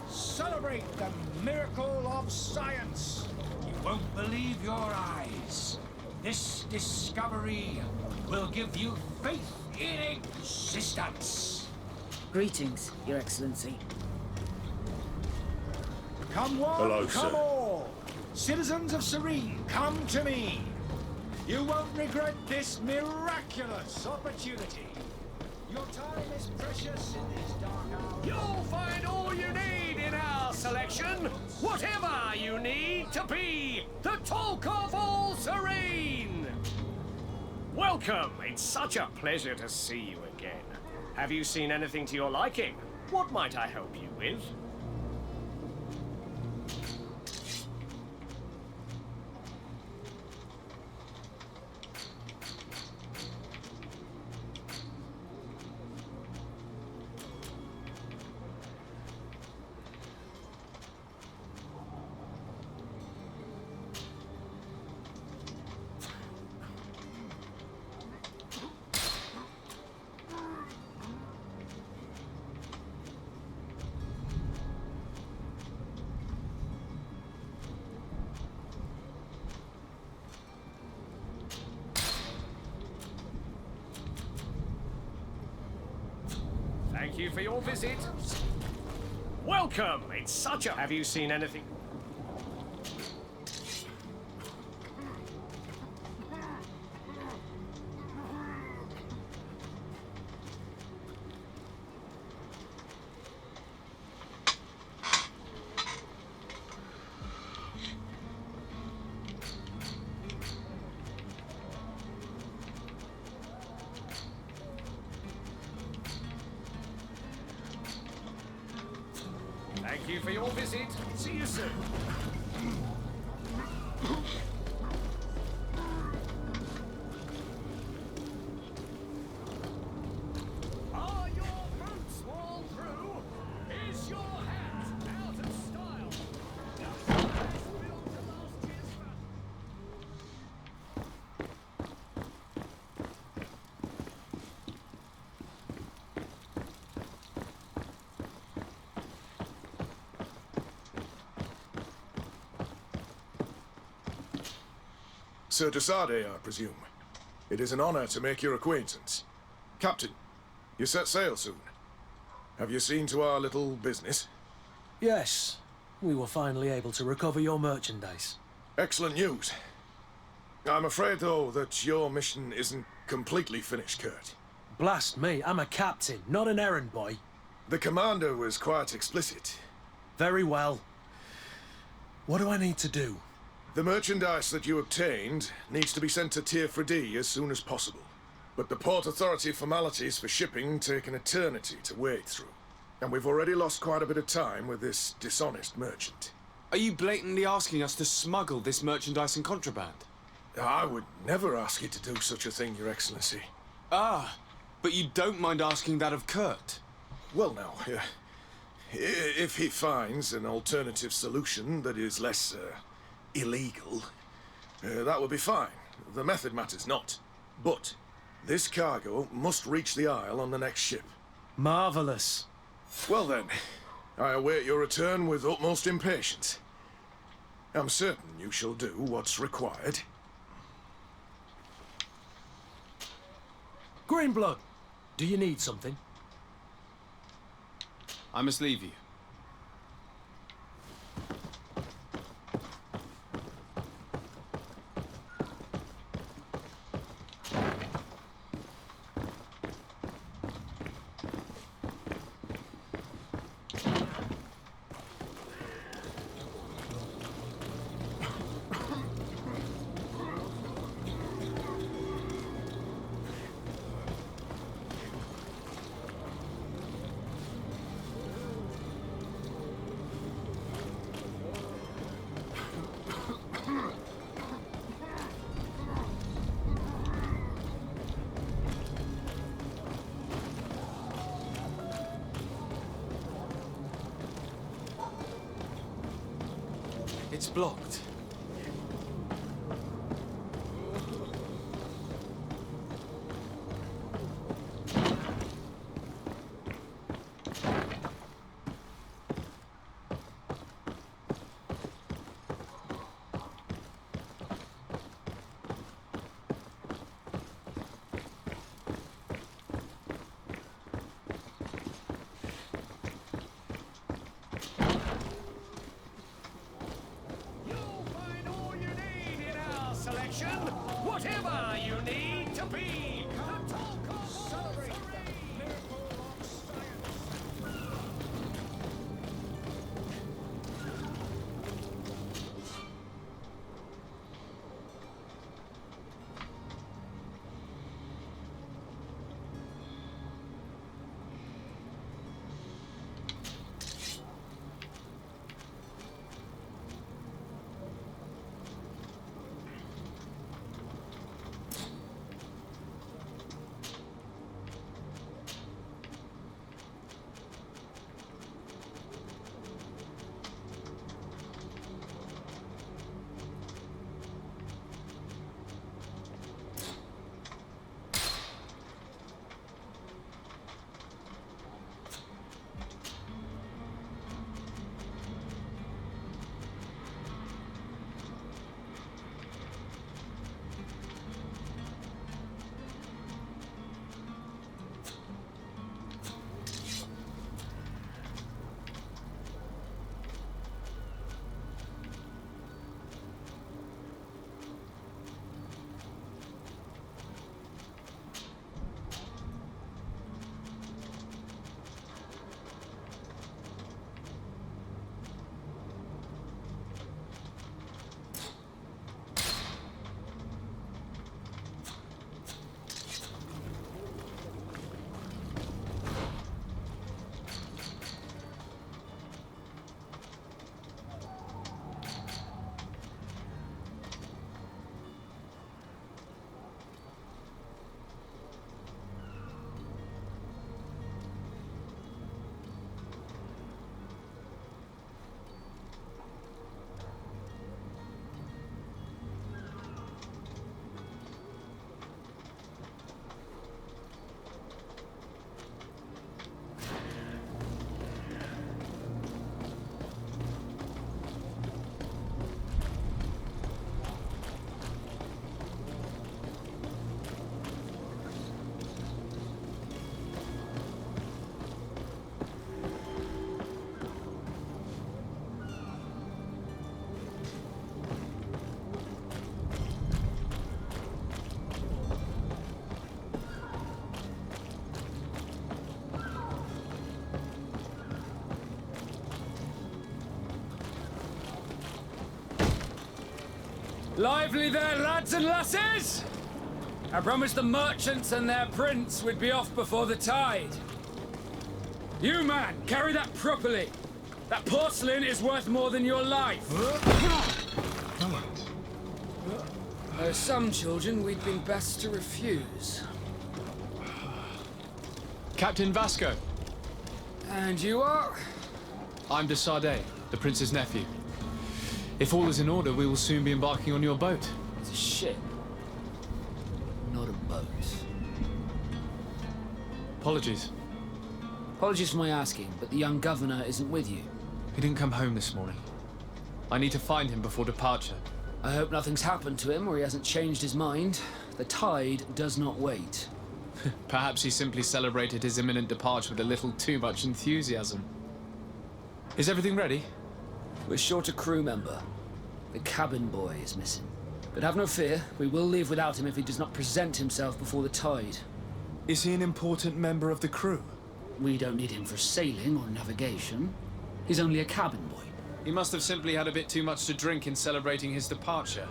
Speaker 2: celebrate the miracle of science. You won't believe your eyes. This discovery will give you faith in existence.
Speaker 6: Greetings, Your Excellency.
Speaker 2: Come one,
Speaker 11: Hello,
Speaker 2: come
Speaker 11: sir.
Speaker 2: all. Citizens of Serene, come to me. You won't regret this miraculous opportunity. Your time is precious in these dark hours.
Speaker 12: You'll find all you need in our selection. Whatever you need to be the talk of all Serene. Welcome. It's such a pleasure to see you again. Have you seen anything to your liking? What might I help you with? Thank you for your visit. Welcome. It's such a... Have you seen anything? Thank you for your visit. See you soon. Are your boots worn through? Is your hat out of style? Does your dress belong to last year's fashion?
Speaker 13: Sir Desade, I presume. It is an honor to make your acquaintance. Captain, you set sail soon. Have you seen to our little business?
Speaker 7: Yes, we were finally able to recover your merchandise.
Speaker 13: Excellent news. I'm afraid, though, that your mission isn't completely finished, Kurt.
Speaker 7: Blast me, I'm a captain, not an errand boy.
Speaker 13: The commander was quite explicit.
Speaker 7: Very well. What do I need to do?
Speaker 13: The merchandise that you obtained needs to be sent to Tier 4D as soon as possible. But the Port Authority formalities for shipping take an eternity to wade through. And we've already lost quite a bit of time with this dishonest merchant.
Speaker 14: Are you blatantly asking us to smuggle this merchandise and contraband?
Speaker 13: I would never ask you to do such a thing, Your Excellency.
Speaker 14: Ah, but you don't mind asking that of Kurt?
Speaker 13: Well, now, if he finds an alternative solution that is less, illegal, that would be fine. The method matters not. But this cargo must reach the Isle on the next ship.
Speaker 7: Marvelous.
Speaker 13: Well then, I await your return with utmost impatience. I'm certain you shall do what's required.
Speaker 7: Greenblood, do you need something?
Speaker 3: I must leave you. It's blocked.
Speaker 12: Whatever you need to be, the talk of celebrate the miracle of science.
Speaker 15: Lively there, lads and lasses! I promised the merchants and their prince we'd be off before the tide. You, man, carry that properly. That porcelain is worth more than your life. There are some children we'd been best to refuse.
Speaker 3: Captain Vasco.
Speaker 15: And you are?
Speaker 3: I'm de Sade, the prince's nephew. If all is in order, we will soon be embarking on your boat.
Speaker 15: It's a ship. Not a boat.
Speaker 3: Apologies.
Speaker 15: Apologies for my asking, but the young governor isn't with you.
Speaker 3: He didn't come home this morning. I need to find him before departure.
Speaker 15: I hope nothing's happened to him or he hasn't changed his mind. The tide does not wait.
Speaker 3: Perhaps he simply celebrated his imminent departure with a little too much enthusiasm. Is everything ready?
Speaker 15: We're short a crew member. The cabin boy is missing. But have no fear, we will leave without him if he does not present himself before the tide.
Speaker 14: Is he an important member of the crew?
Speaker 15: We don't need him for sailing or navigation. He's only a cabin boy.
Speaker 3: He must have simply had a bit too much to drink in celebrating his departure.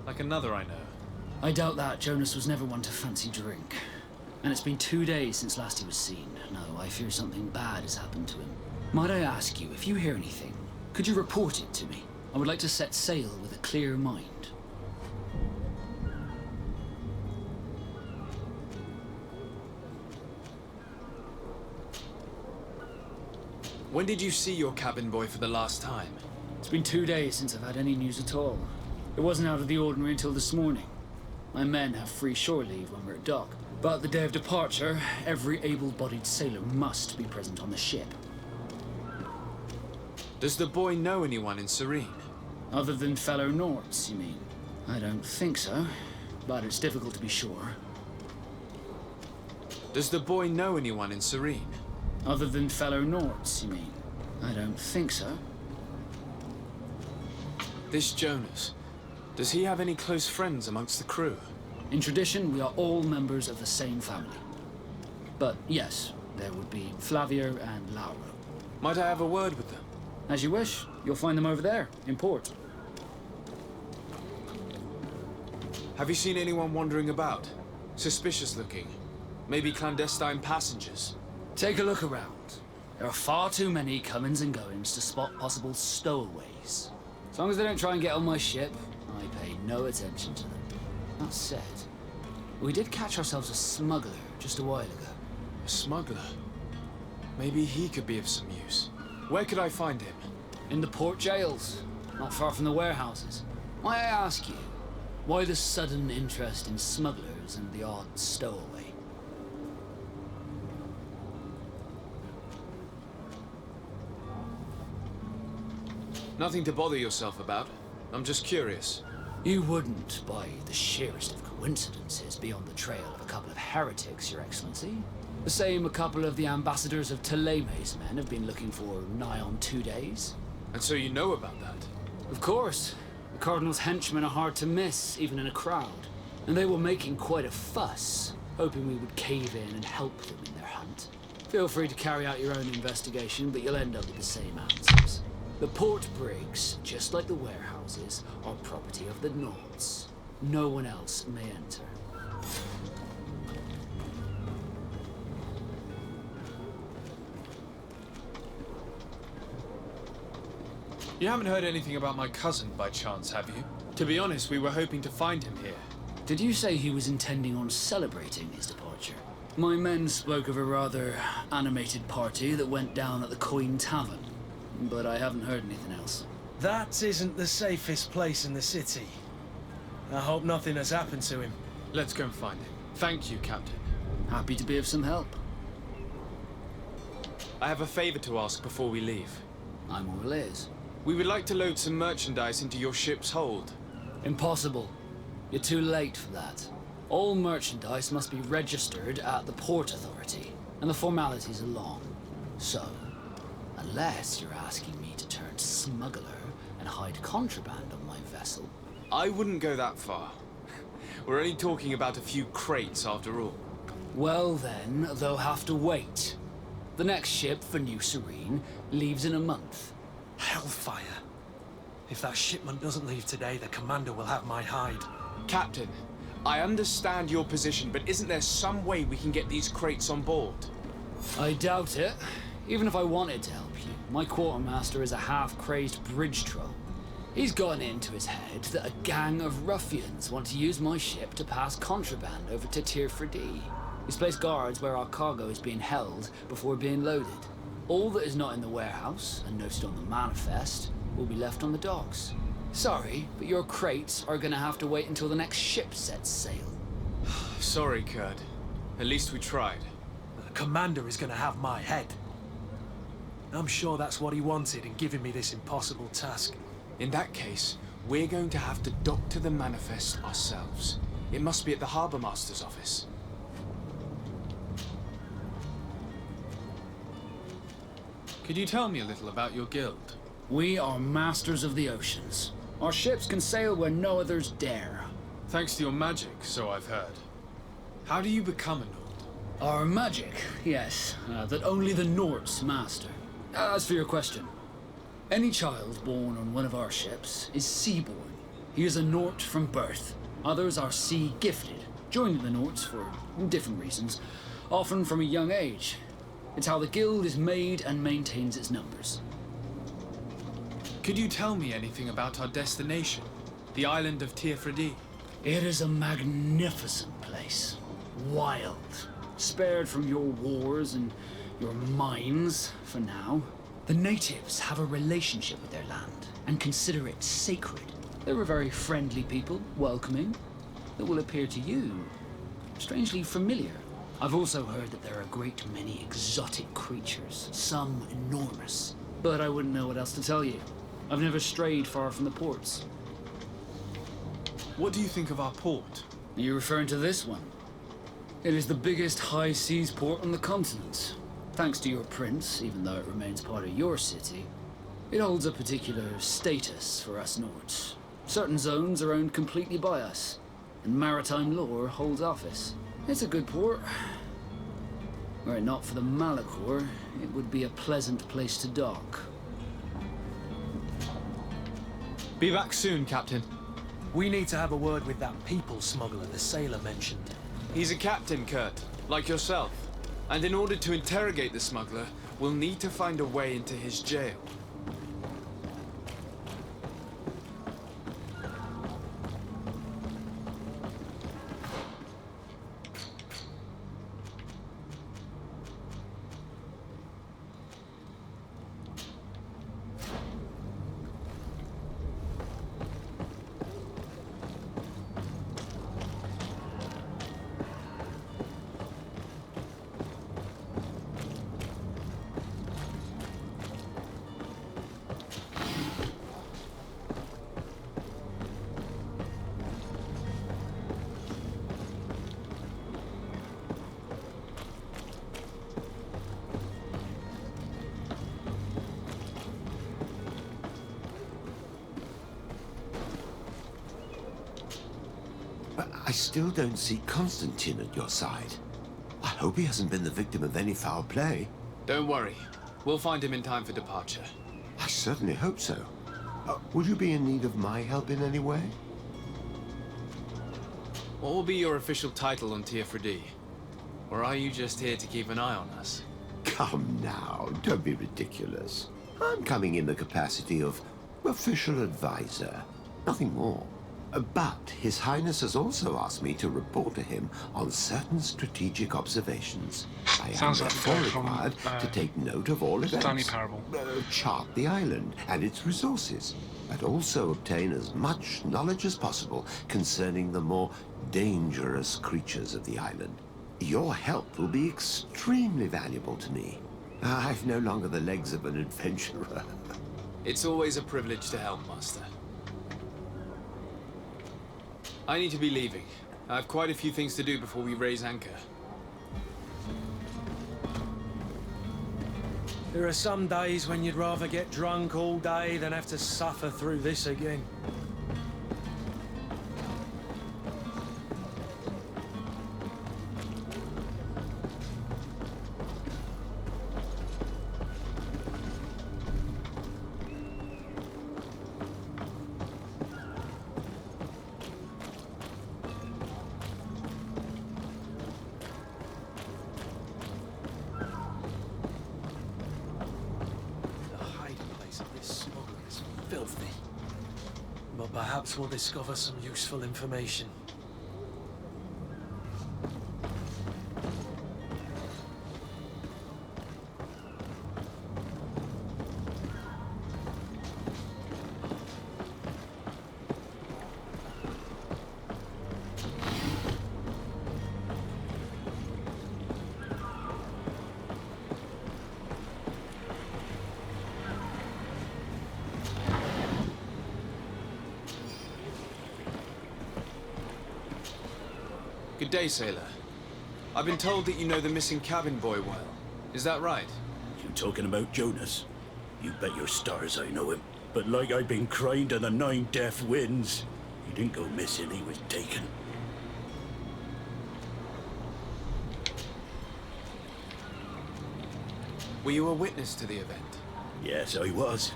Speaker 3: Like another I know.
Speaker 15: I doubt that. Jonas was never one to fancy drink. And it's been 2 days since last he was seen. No, I fear something bad has happened to him. Might I ask you, if you hear anything, could you report it to me? I would like to set sail with a clear mind.
Speaker 3: When did you see your cabin boy for the last time?
Speaker 15: It's been 2 days since I've had any news at all. It wasn't out of the ordinary until this morning. My men have free shore leave when we're at dock. But the day of departure, every able-bodied sailor must be present on the ship.
Speaker 3: Does the boy know anyone in Serene?
Speaker 15: Other than fellow Nords, you mean? I don't think so, but it's difficult to be sure.
Speaker 3: Does the boy know anyone in Serene?
Speaker 15: Other than fellow Nords, you mean? I don't think so.
Speaker 3: This Jonas, does he have any close friends amongst the crew?
Speaker 15: In tradition, we are all members of the same family. But yes, there would be Flavio and Lauro.
Speaker 3: Might I have a word with them?
Speaker 15: As you wish. You'll find them over there, in port.
Speaker 3: Have you seen anyone wandering about? Suspicious looking? Maybe clandestine passengers?
Speaker 15: Take a look around. There are far too many comings and goings to spot possible stowaways. As long as they don't try and get on my ship, I pay no attention to them. That said, we did catch ourselves a smuggler just a while ago.
Speaker 3: A smuggler? Maybe he could be of some use. Where could I find him?
Speaker 15: In the port jails, not far from the warehouses. Might I ask you, why the sudden interest in smugglers and the odd stowaway?
Speaker 3: Nothing to bother yourself about. I'm just curious.
Speaker 15: You wouldn't, by the sheerest of coincidences, be on the trail of a couple of heretics, Your Excellency. The same a couple of the ambassadors of Ptolemy's men have been looking for nigh on 2 days.
Speaker 3: And so you know about that?
Speaker 15: Of course. The Cardinal's henchmen are hard to miss, even in a crowd. And they were making quite a fuss, hoping we would cave in and help them in their hunt. Feel free to carry out your own investigation, but you'll end up with the same answers. The port brigs, just like the warehouses, are property of the Nords. No one else may enter.
Speaker 3: You haven't heard anything about my cousin by chance, have you? To be honest, we were hoping to find him here.
Speaker 15: Did you say he was intending on celebrating his departure? My men spoke of a rather animated party that went down at the Coin Tavern, but I haven't heard anything else.
Speaker 7: That isn't the safest place in the city. I hope nothing has happened to him.
Speaker 3: Let's go and find him. Thank you, Captain.
Speaker 15: Happy to be of some help.
Speaker 3: I have a favor to ask before we leave.
Speaker 15: I'm all ears.
Speaker 3: We would like to load some merchandise into your ship's hold.
Speaker 15: Impossible. You're too late for that. All merchandise must be registered at the Port Authority, and the formalities are long. So, unless you're asking me to turn smuggler and hide contraband on my vessel...
Speaker 3: I wouldn't go that far. We're only talking about a few crates after all.
Speaker 15: Well then, they'll have to wait. The next ship for New Serene leaves in a month.
Speaker 7: Hellfire. If that shipment doesn't leave today, the commander will have my hide.
Speaker 14: Captain, I understand your position, but isn't there some way we can get these crates on board?
Speaker 15: I doubt it. Even if I wanted to help you, my quartermaster is a half-crazed bridge troll. He's gotten it into his head that a gang of ruffians want to use my ship to pass contraband over to Tier 4D. He's placed guards where our cargo is being held before being loaded. All that is not in the warehouse, and noted on the manifest, will be left on the docks. Sorry, but your crates are gonna have to wait until the next ship sets sail.
Speaker 14: Sorry, Kurt. At least we tried.
Speaker 7: The commander is gonna have my head. I'm sure that's what he wanted in giving me this impossible task.
Speaker 14: In that case, we're going to have to dock to the manifest ourselves. It must be at the Harbour Master's office.
Speaker 3: Could you tell me a little about your guild?
Speaker 15: We are masters of the oceans. Our ships can sail where no others dare.
Speaker 3: Thanks to your magic, so I've heard. How do you become a Nord?
Speaker 15: Our magic, yes, that only the Nords master. As for your question, any child born on one of our ships is sea-born. He is a Nord from birth. Others are sea-gifted, joining the Nords for different reasons, often from a young age. It's how the guild is made and maintains its numbers.
Speaker 3: Could you tell me anything about our destination? The island of Tier 4D?
Speaker 15: It is a magnificent place. Wild. Spared from your wars and your mines, for now. The natives have a relationship with their land and consider it sacred. They're a very friendly people, welcoming, that will appear to you strangely familiar. I've also heard that there are a great many exotic creatures, some enormous. But I wouldn't know what else to tell you. I've never strayed far from the ports.
Speaker 3: What do you think of our port?
Speaker 15: Are you referring to this one? It is the biggest high seas port on the continent. Thanks to your prince, even though it remains part of your city, it holds a particular status for us Nords. Certain zones are owned completely by us, and maritime law holds office. It's a good port. Were it not for the Malachor, it would be a pleasant place to dock.
Speaker 3: Be back soon, Captain.
Speaker 7: We need to have a word with that people smuggler the sailor mentioned.
Speaker 14: He's a captain, Kurt, like yourself. And in order to interrogate the smuggler, we'll need to find a way into his jail.
Speaker 4: I still don't see Constantine at your side. I hope he hasn't been the victim of any foul play.
Speaker 14: Don't worry. We'll find him in time for departure.
Speaker 4: I certainly hope so. Would you be in need of my help in any way?
Speaker 14: What will be your official title on Tier 4D? Or are you just here to keep an eye on us?
Speaker 4: Come now, don't be ridiculous. I'm coming in the capacity of official advisor, nothing more. But His Highness has also asked me to report to him on certain strategic observations. I am therefore required to take note of all events, chart the island and its resources, but also obtain as much knowledge as possible concerning the more dangerous creatures of the island. Your help will be extremely valuable to me. I've no longer the legs of an adventurer.
Speaker 14: It's always a privilege to help, Master. I need to be leaving. I have quite a few things to do before we raise anchor.
Speaker 7: There are some days when you'd rather get drunk all day than have to suffer through this again. Perhaps we'll discover some useful information.
Speaker 14: Good day, sailor. I've been told that you know the missing cabin boy well. Is that right?
Speaker 16: You talking about Jonas? You bet your stars I know him. But like I've been crying to the 9 deaf winds, he didn't go missing, he was taken.
Speaker 14: Were you a witness to the event?
Speaker 16: Yes, I was.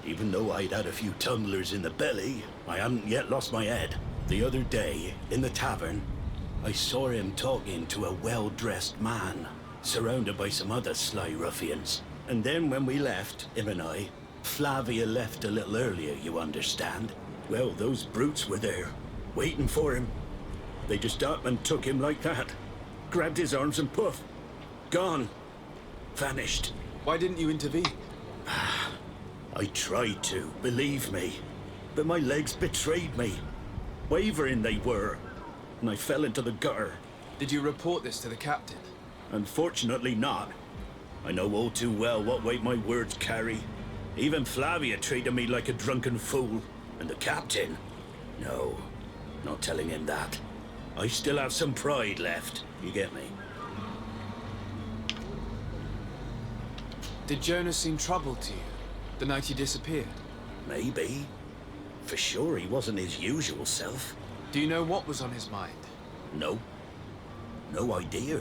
Speaker 16: Even though I'd had a few tumblers in the belly, I hadn't yet lost my head. The other day, in the tavern, I saw him talking to a well-dressed man, surrounded by some other sly ruffians. And then when we left, him and I, Flavia left a little earlier, you understand. Well, those brutes were there, waiting for him. They just up and took him like that. Grabbed his arms and poof, gone. Vanished.
Speaker 14: Why didn't you intervene?
Speaker 16: I tried to, believe me. But my legs betrayed me. Wavering they were. And I fell into the gutter.
Speaker 14: Did you report this to the captain?
Speaker 16: Unfortunately not. I know all too well what weight my words carry. Even Flavia treated me like a drunken fool. And the captain? No, not telling him that. I still have some pride left, you get me?
Speaker 14: Did Jonas seem troubled to you, the night he disappeared?
Speaker 16: Maybe. For sure he wasn't his usual self.
Speaker 14: Do you know what was on his mind?
Speaker 16: No. No idea.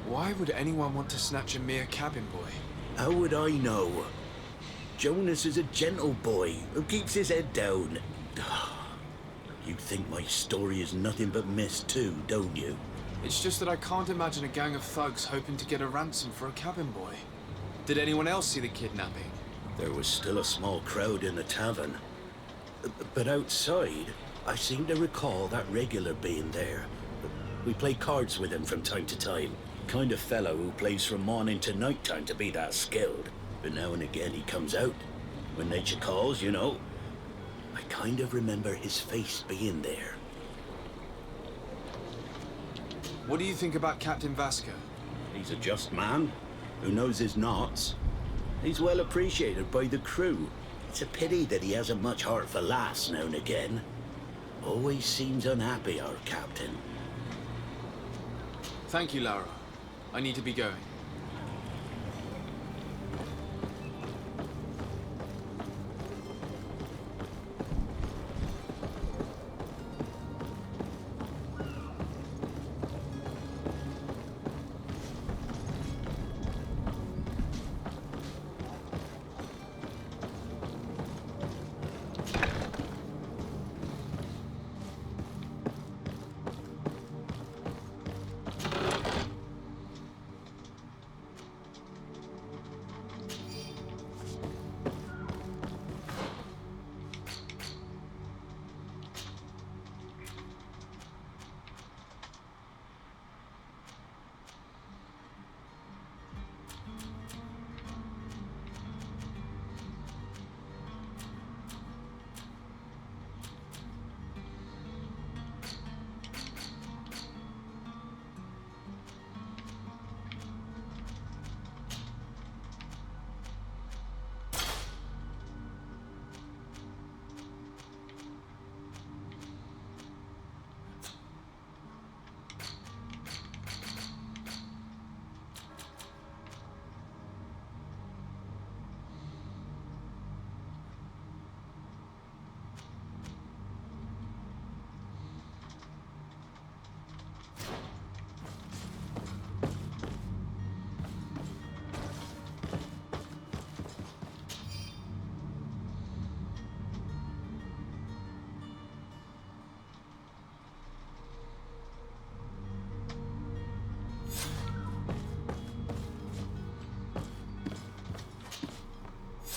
Speaker 14: Why would anyone want to snatch a mere cabin boy?
Speaker 16: How would I know? Jonas is a gentle boy who keeps his head down. You think my story is nothing but mess too, don't you?
Speaker 14: It's just that I can't imagine a gang of thugs hoping to get a ransom for a cabin boy. Did anyone else see the kidnapping?
Speaker 16: There was still a small crowd in the tavern. But outside, I seem to recall that regular being there. We play cards with him from time to time. Kind of fellow who plays from morning to night time to be that skilled. But now and again he comes out. When nature calls, you know. I kind of remember his face being there.
Speaker 14: What do you think about Captain Vasco?
Speaker 16: He's a just man who knows his knots. He's well appreciated by the crew. It's a pity that he hasn't much heart for laughs now and again. Always seems unhappy, our captain.
Speaker 14: Thank you, Lara. I need to be going.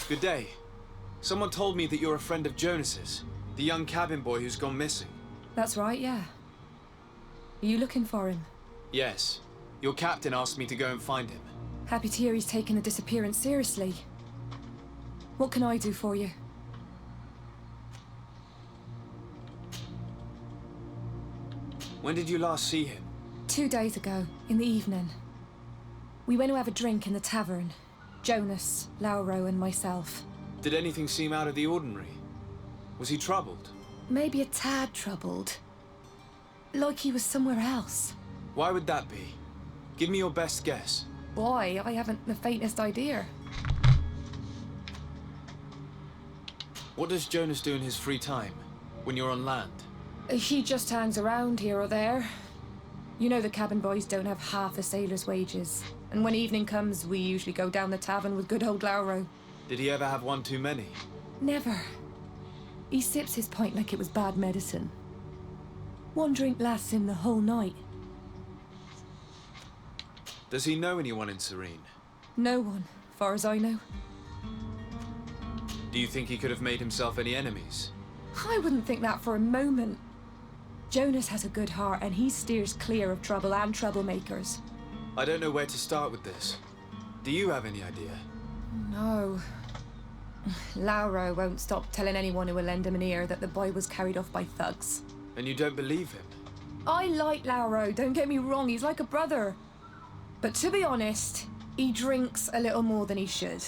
Speaker 14: Good day. Someone told me that you're a friend of Jonas's, the young cabin boy who's gone missing.
Speaker 8: That's right, yeah. Are you looking for him?
Speaker 14: Yes. Your captain asked me to go and find him.
Speaker 8: Happy to hear he's taken the disappearance seriously. What can I do for you?
Speaker 14: When did you last see him?
Speaker 8: 2 days ago, in the evening. We went to have a drink in the tavern. Jonas, Lauro, and myself.
Speaker 14: Did anything seem out of the ordinary? Was he troubled?
Speaker 8: Maybe a tad troubled. Like he was somewhere else.
Speaker 14: Why would that be? Give me your best guess.
Speaker 8: Why? I haven't the faintest idea.
Speaker 14: What does Jonas do in his free time, when you're on land?
Speaker 8: He just hangs around here or there. You know the cabin boys don't have half a sailor's wages. And when evening comes, we usually go down the tavern with good old Lauro.
Speaker 14: Did he ever have one too many?
Speaker 8: Never. He sips his pint like it was bad medicine. One drink lasts him the whole night.
Speaker 14: Does he know anyone in Serene?
Speaker 8: No one, far as I know.
Speaker 14: Do you think he could have made himself any enemies?
Speaker 8: I wouldn't think that for a moment. Jonas has a good heart and he steers clear of trouble and troublemakers.
Speaker 14: I don't know where to start with this. Do you have any idea?
Speaker 8: No. Lauro won't stop telling anyone who will lend him an ear that the boy was carried off by thugs.
Speaker 14: And you don't believe him?
Speaker 8: I like Lauro, don't get me wrong, he's like a brother. But to be honest, he drinks a little more than he should.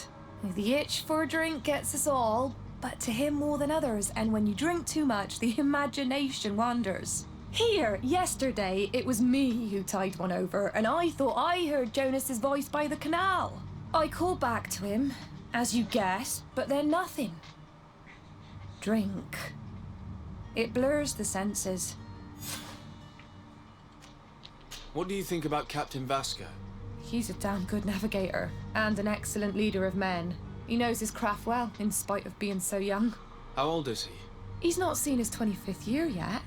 Speaker 8: The itch for a drink gets us all, but to him more than others, and when you drink too much, the imagination wanders. Here, yesterday, it was me who tied one over, and I thought I heard Jonas's voice by the canal. I called back to him, as you guessed, but then nothing. Drink. It blurs the senses.
Speaker 14: What do you think about Captain Vasco?
Speaker 8: He's a damn good navigator, and an excellent leader of men. He knows his craft well, in spite of being so young.
Speaker 14: How old is he?
Speaker 8: He's not seen his 25th year yet.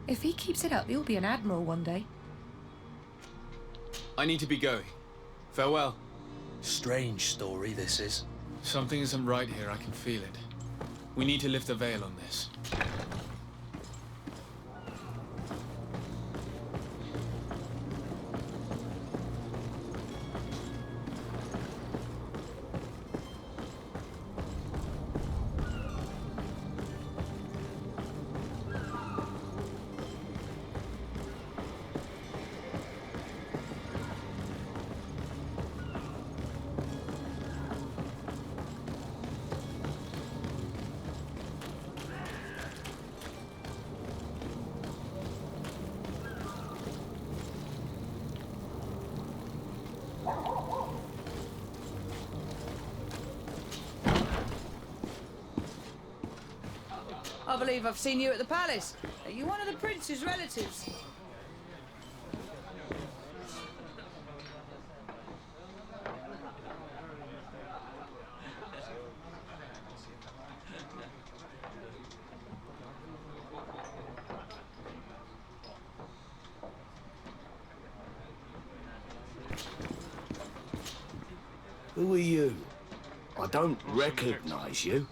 Speaker 8: If he keeps it up, he'll be an admiral one day.
Speaker 14: I need to be going. Farewell.
Speaker 7: Strange story, this is.
Speaker 14: Something isn't right here, I can feel it. We need to lift the veil on this.
Speaker 6: I believe I've seen you at the palace. Are you one of the prince's relatives?
Speaker 16: Who are you? I don't recognize you.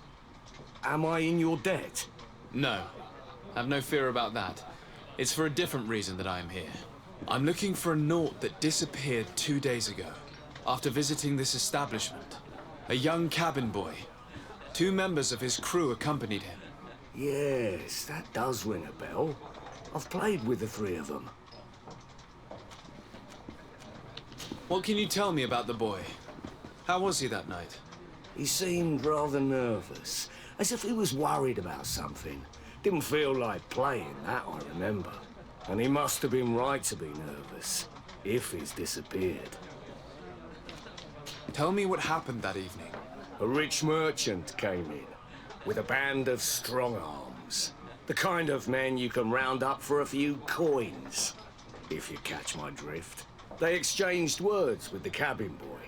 Speaker 16: Am I in your debt?
Speaker 14: No. Have no fear about that. It's for a different reason that I am here. I'm looking for a Naut that disappeared 2 days ago, after visiting this establishment. A young cabin boy. 2 members of his crew accompanied him.
Speaker 16: Yes, that does ring a bell. I've played with the 3 of them.
Speaker 14: What can you tell me about the boy? How was he that night?
Speaker 16: He seemed rather nervous, as if he was worried about something. Didn't feel like playing, that I remember. And he must have been right to be nervous, if he's disappeared.
Speaker 14: Tell me what happened that evening.
Speaker 16: A rich merchant came in, with a band of strong arms. The kind of men you can round up for a few coins, if you catch my drift. They exchanged words with the cabin boy.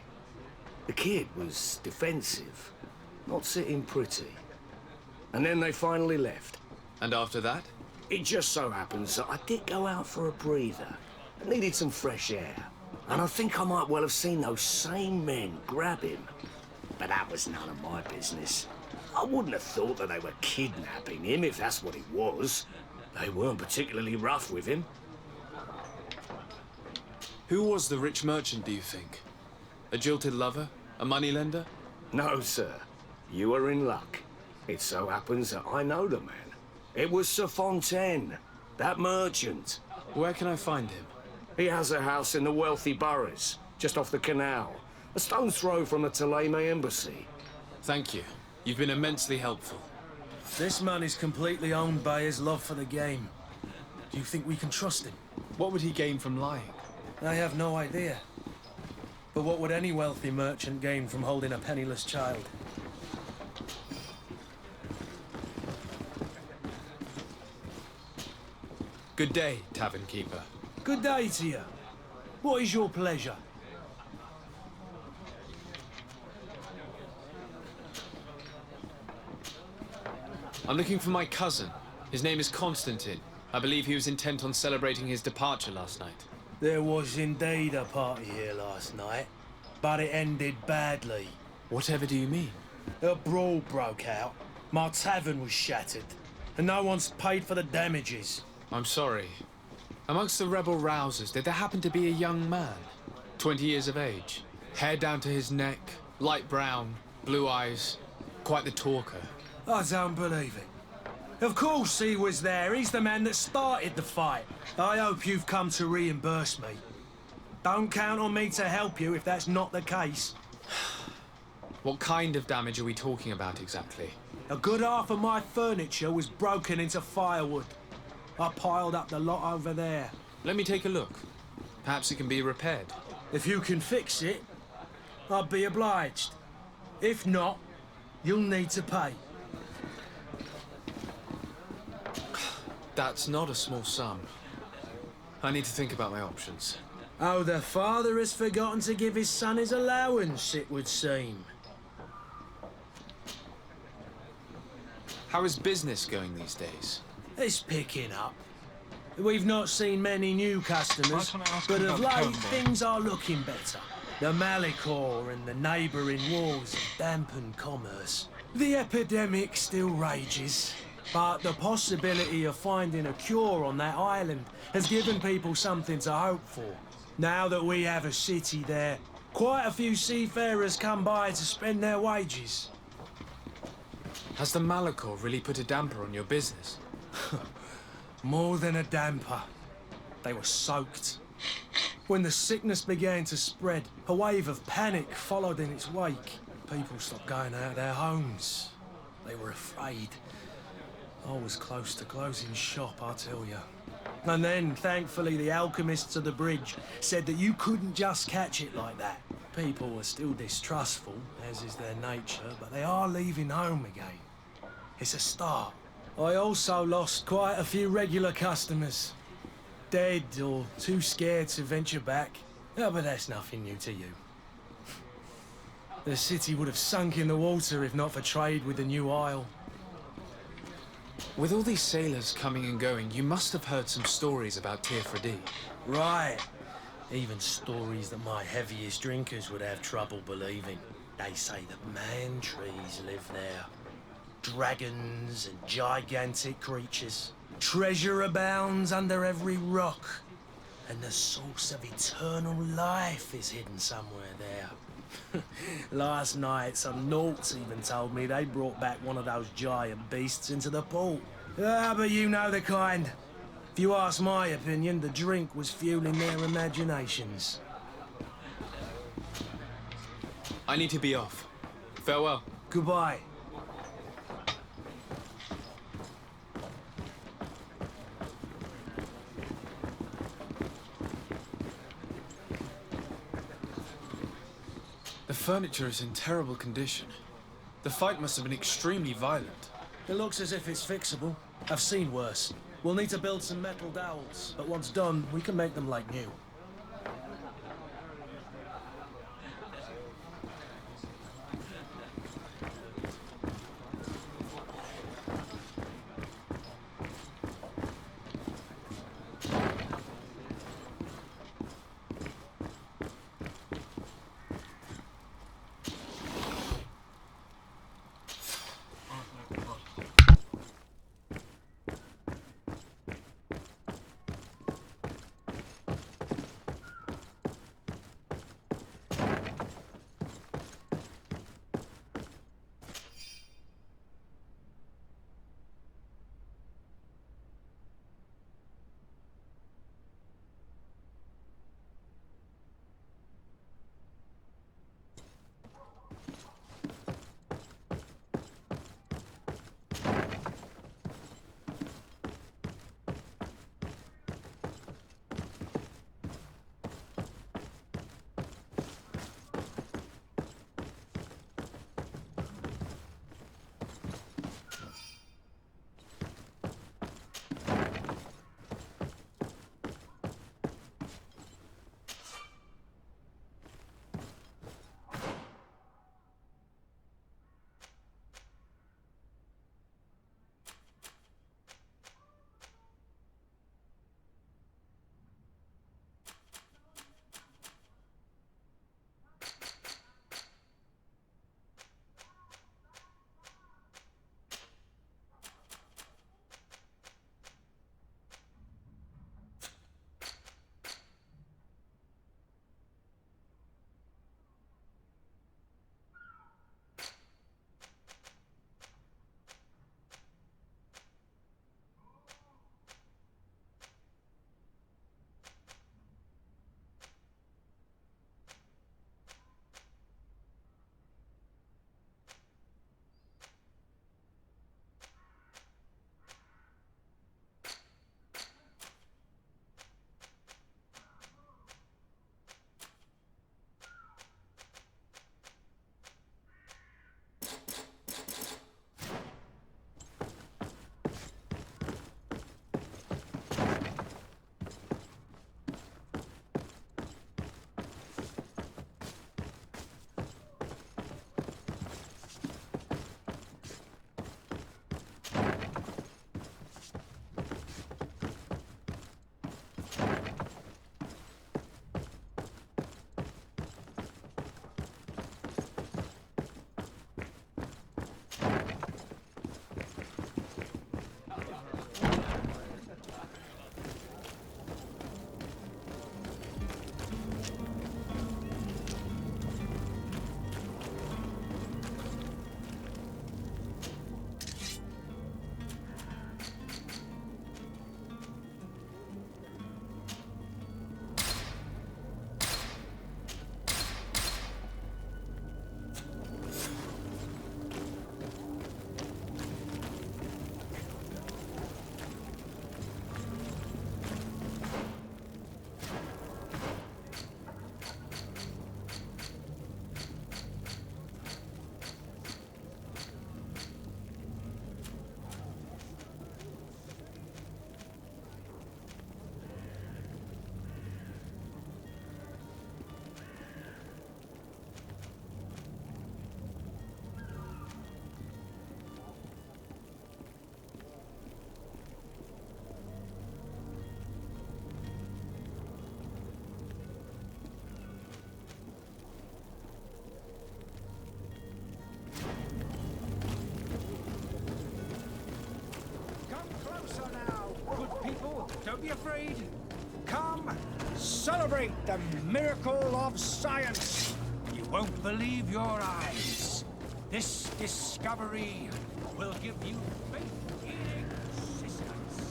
Speaker 16: The kid was defensive, not sitting pretty. And then they finally left.
Speaker 14: And after that?
Speaker 16: It just so happens that I did go out for a breather. I needed some fresh air. And I think I might well have seen those same men grab him. But that was none of my business.
Speaker 12: I wouldn't have thought that they were kidnapping him if that's what it was. They weren't particularly rough with him.
Speaker 14: Who was the rich merchant, do you think? A jilted lover? A moneylender?
Speaker 12: No, sir. You are in luck. It so happens that I know the man. It was Sir Fontaine, that merchant.
Speaker 14: Where can I find him?
Speaker 12: He has a house in the wealthy boroughs, just off the canal. A stone's throw from the Thélème embassy.
Speaker 14: Thank you. You've been immensely helpful.
Speaker 7: This man is completely owned by his love for the game. Do you think we can trust him?
Speaker 14: What would he gain from lying?
Speaker 7: I have no idea. But what would any wealthy merchant gain from holding a penniless child?
Speaker 14: Good day, tavern keeper.
Speaker 7: Good day to you. What is your pleasure?
Speaker 14: I'm looking for my cousin. His name is Constantine. I believe he was intent on celebrating his departure last night.
Speaker 7: There was indeed a party here last night, but it ended badly.
Speaker 14: Whatever do you mean?
Speaker 7: A brawl broke out. My tavern was shattered, and no one's paid for the damages.
Speaker 14: I'm sorry. Amongst the rebel rousers, did there happen to be a young man? 20 years of age. Hair down to his neck, light brown, blue eyes. Quite the talker.
Speaker 7: I don't believe it. Of course he was there. He's the man that started the fight. I hope you've come to reimburse me. Don't count on me to help you if that's not the case.
Speaker 14: What kind of damage are we talking about exactly?
Speaker 7: A good half of my furniture was broken into firewood. I piled up the lot over there.
Speaker 14: Let me take a look. Perhaps it can be repaired.
Speaker 7: If you can fix it, I'd be obliged. If not, you'll need to pay.
Speaker 14: That's not a small sum. I need to think about my options.
Speaker 7: Oh, the father has forgotten to give his son his allowance, it would seem.
Speaker 14: How is business going these days?
Speaker 7: It's picking up. We've not seen many new customers, but of late things are looking better. The Malicor and the neighbouring wars have dampened commerce. The epidemic still rages, but the possibility of finding a cure on that island has given people something to hope for. Now that we have a city there, quite a few seafarers come by to spend their wages.
Speaker 14: Has the Malicor really put a damper on your business?
Speaker 7: More than a damper. They were soaked. When the sickness began to spread, a wave of panic followed in its wake. People stopped going out of their homes. They were afraid. I was close to closing shop, I tell you. And then, thankfully, the alchemists of the bridge said that you couldn't just catch it like that. People were still distrustful, as is their nature, but they are leaving home again. It's a start. I also lost quite a few regular customers. Dead or too scared to venture back. Oh, but that's nothing new to you. The city would have sunk in the water if not for trade with the new isle.
Speaker 14: With all these sailors coming and going, you must have heard some stories about Tirfredi.
Speaker 7: Right. Even stories that my heaviest drinkers would have trouble believing. They say that man-trees live there. Dragons and gigantic creatures. Treasure abounds under every rock. And the source of eternal life is hidden somewhere there. Last night, some Nauts even told me they brought back one of those giant beasts into the port. Ah, but you know the kind. If you ask my opinion, the drink was fueling their imaginations.
Speaker 14: I need to be off. Farewell.
Speaker 7: Goodbye.
Speaker 14: The furniture is in terrible condition. The fight must have been extremely violent.
Speaker 7: It looks as if it's fixable. I've seen worse. We'll need to build some metal dowels, but once done, we can make them like new.
Speaker 2: be afraid. Come, celebrate the miracle of science. You won't believe your eyes. This discovery will give you faith in existence.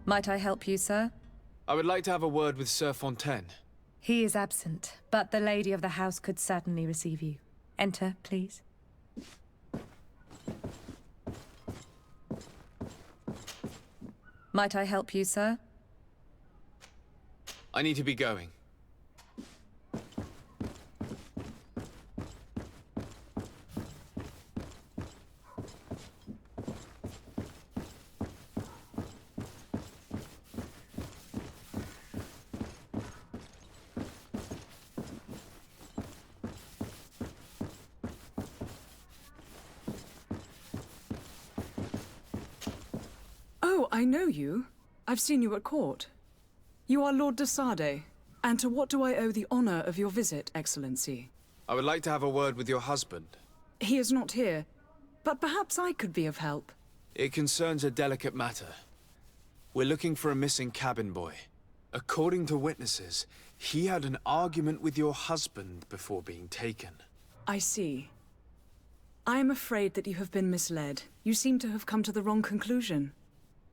Speaker 17: Might I help you, sir?
Speaker 14: I would like to have a word with Sir Fontaine.
Speaker 17: He is absent, but the lady of the house could certainly receive you. Enter, please. Might I help you, sir?
Speaker 14: I need to be going.
Speaker 6: Oh, I know you. I've seen you at court. You are Lord de Sade. And to what do I owe the honor of your visit, Excellency?
Speaker 14: I would like to have a word with your husband.
Speaker 6: He is not here, but perhaps I could be of help.
Speaker 14: It concerns a delicate matter. We're looking for a missing cabin boy. According to witnesses, he had an argument with your husband before being taken.
Speaker 6: I see. I am afraid that you have been misled. You seem to have come to the wrong conclusion.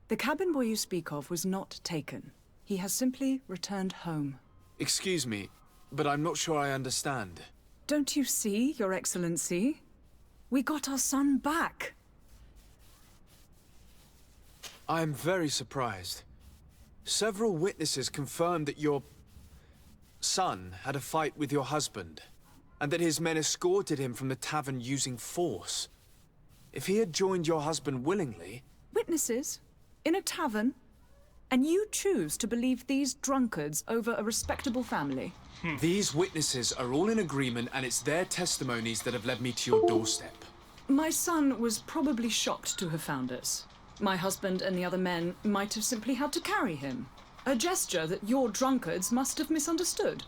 Speaker 6: The cabin boy you speak of was not taken. He has simply returned home.
Speaker 14: Excuse me, but I'm not sure I understand.
Speaker 6: Don't you see, Your Excellency? We got our son back.
Speaker 14: I am very surprised. Several witnesses confirmed that your son had a fight with your husband, and that his men escorted him from the tavern using force. If he had joined your husband willingly...
Speaker 6: Witnesses? In a tavern? And you choose to believe these drunkards over a respectable family?
Speaker 14: These witnesses are all in agreement, and it's their testimonies that have led me to your doorstep.
Speaker 6: My son was probably shocked to have found us. My husband and the other men might have simply had to carry him. A gesture that your drunkards must have misunderstood.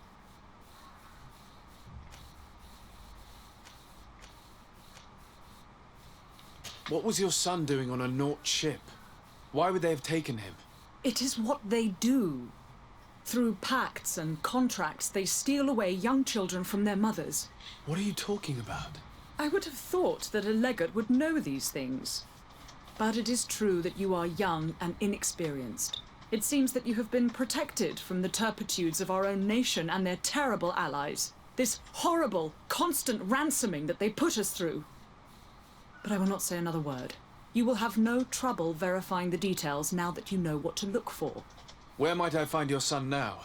Speaker 14: What was your son doing on a Naut ship? Why would they have taken him?
Speaker 6: It is what they do. Through pacts and contracts, they steal away young children from their mothers.
Speaker 14: What are you talking about?
Speaker 6: I would have thought that a legate would know these things. But it is true that you are young and inexperienced. It seems that you have been protected from the turpitudes of our own nation and their terrible allies. This horrible, constant ransoming that they put us through. But I will not say another word. You will have no trouble verifying the details now that you know what to look for.
Speaker 14: Where might I find your son now?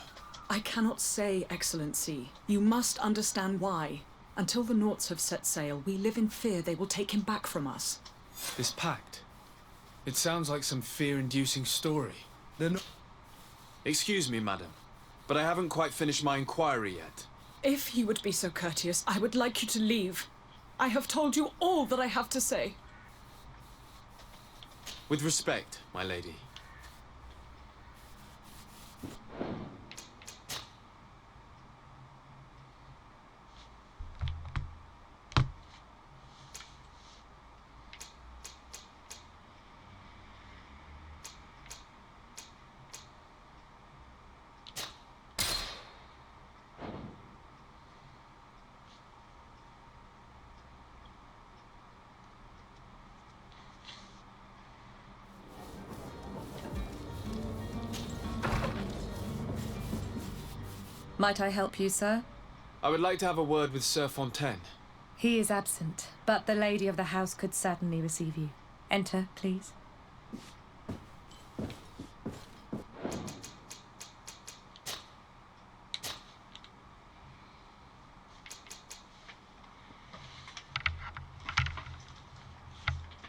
Speaker 6: I cannot say, Excellency. You must understand why. Until the Nauts have set sail, we live in fear they will take him back from us.
Speaker 14: This pact? It sounds like some fear-inducing story. Excuse me, madam, but I haven't quite finished my inquiry yet.
Speaker 6: If you would be so courteous, I would like you to leave. I have told you all that I have to say.
Speaker 14: With respect, my lady.
Speaker 17: Might I help you, sir?
Speaker 14: I would like to have a word with Sir Fontaine.
Speaker 17: He is absent, but the lady of the house could certainly receive you. Enter, please.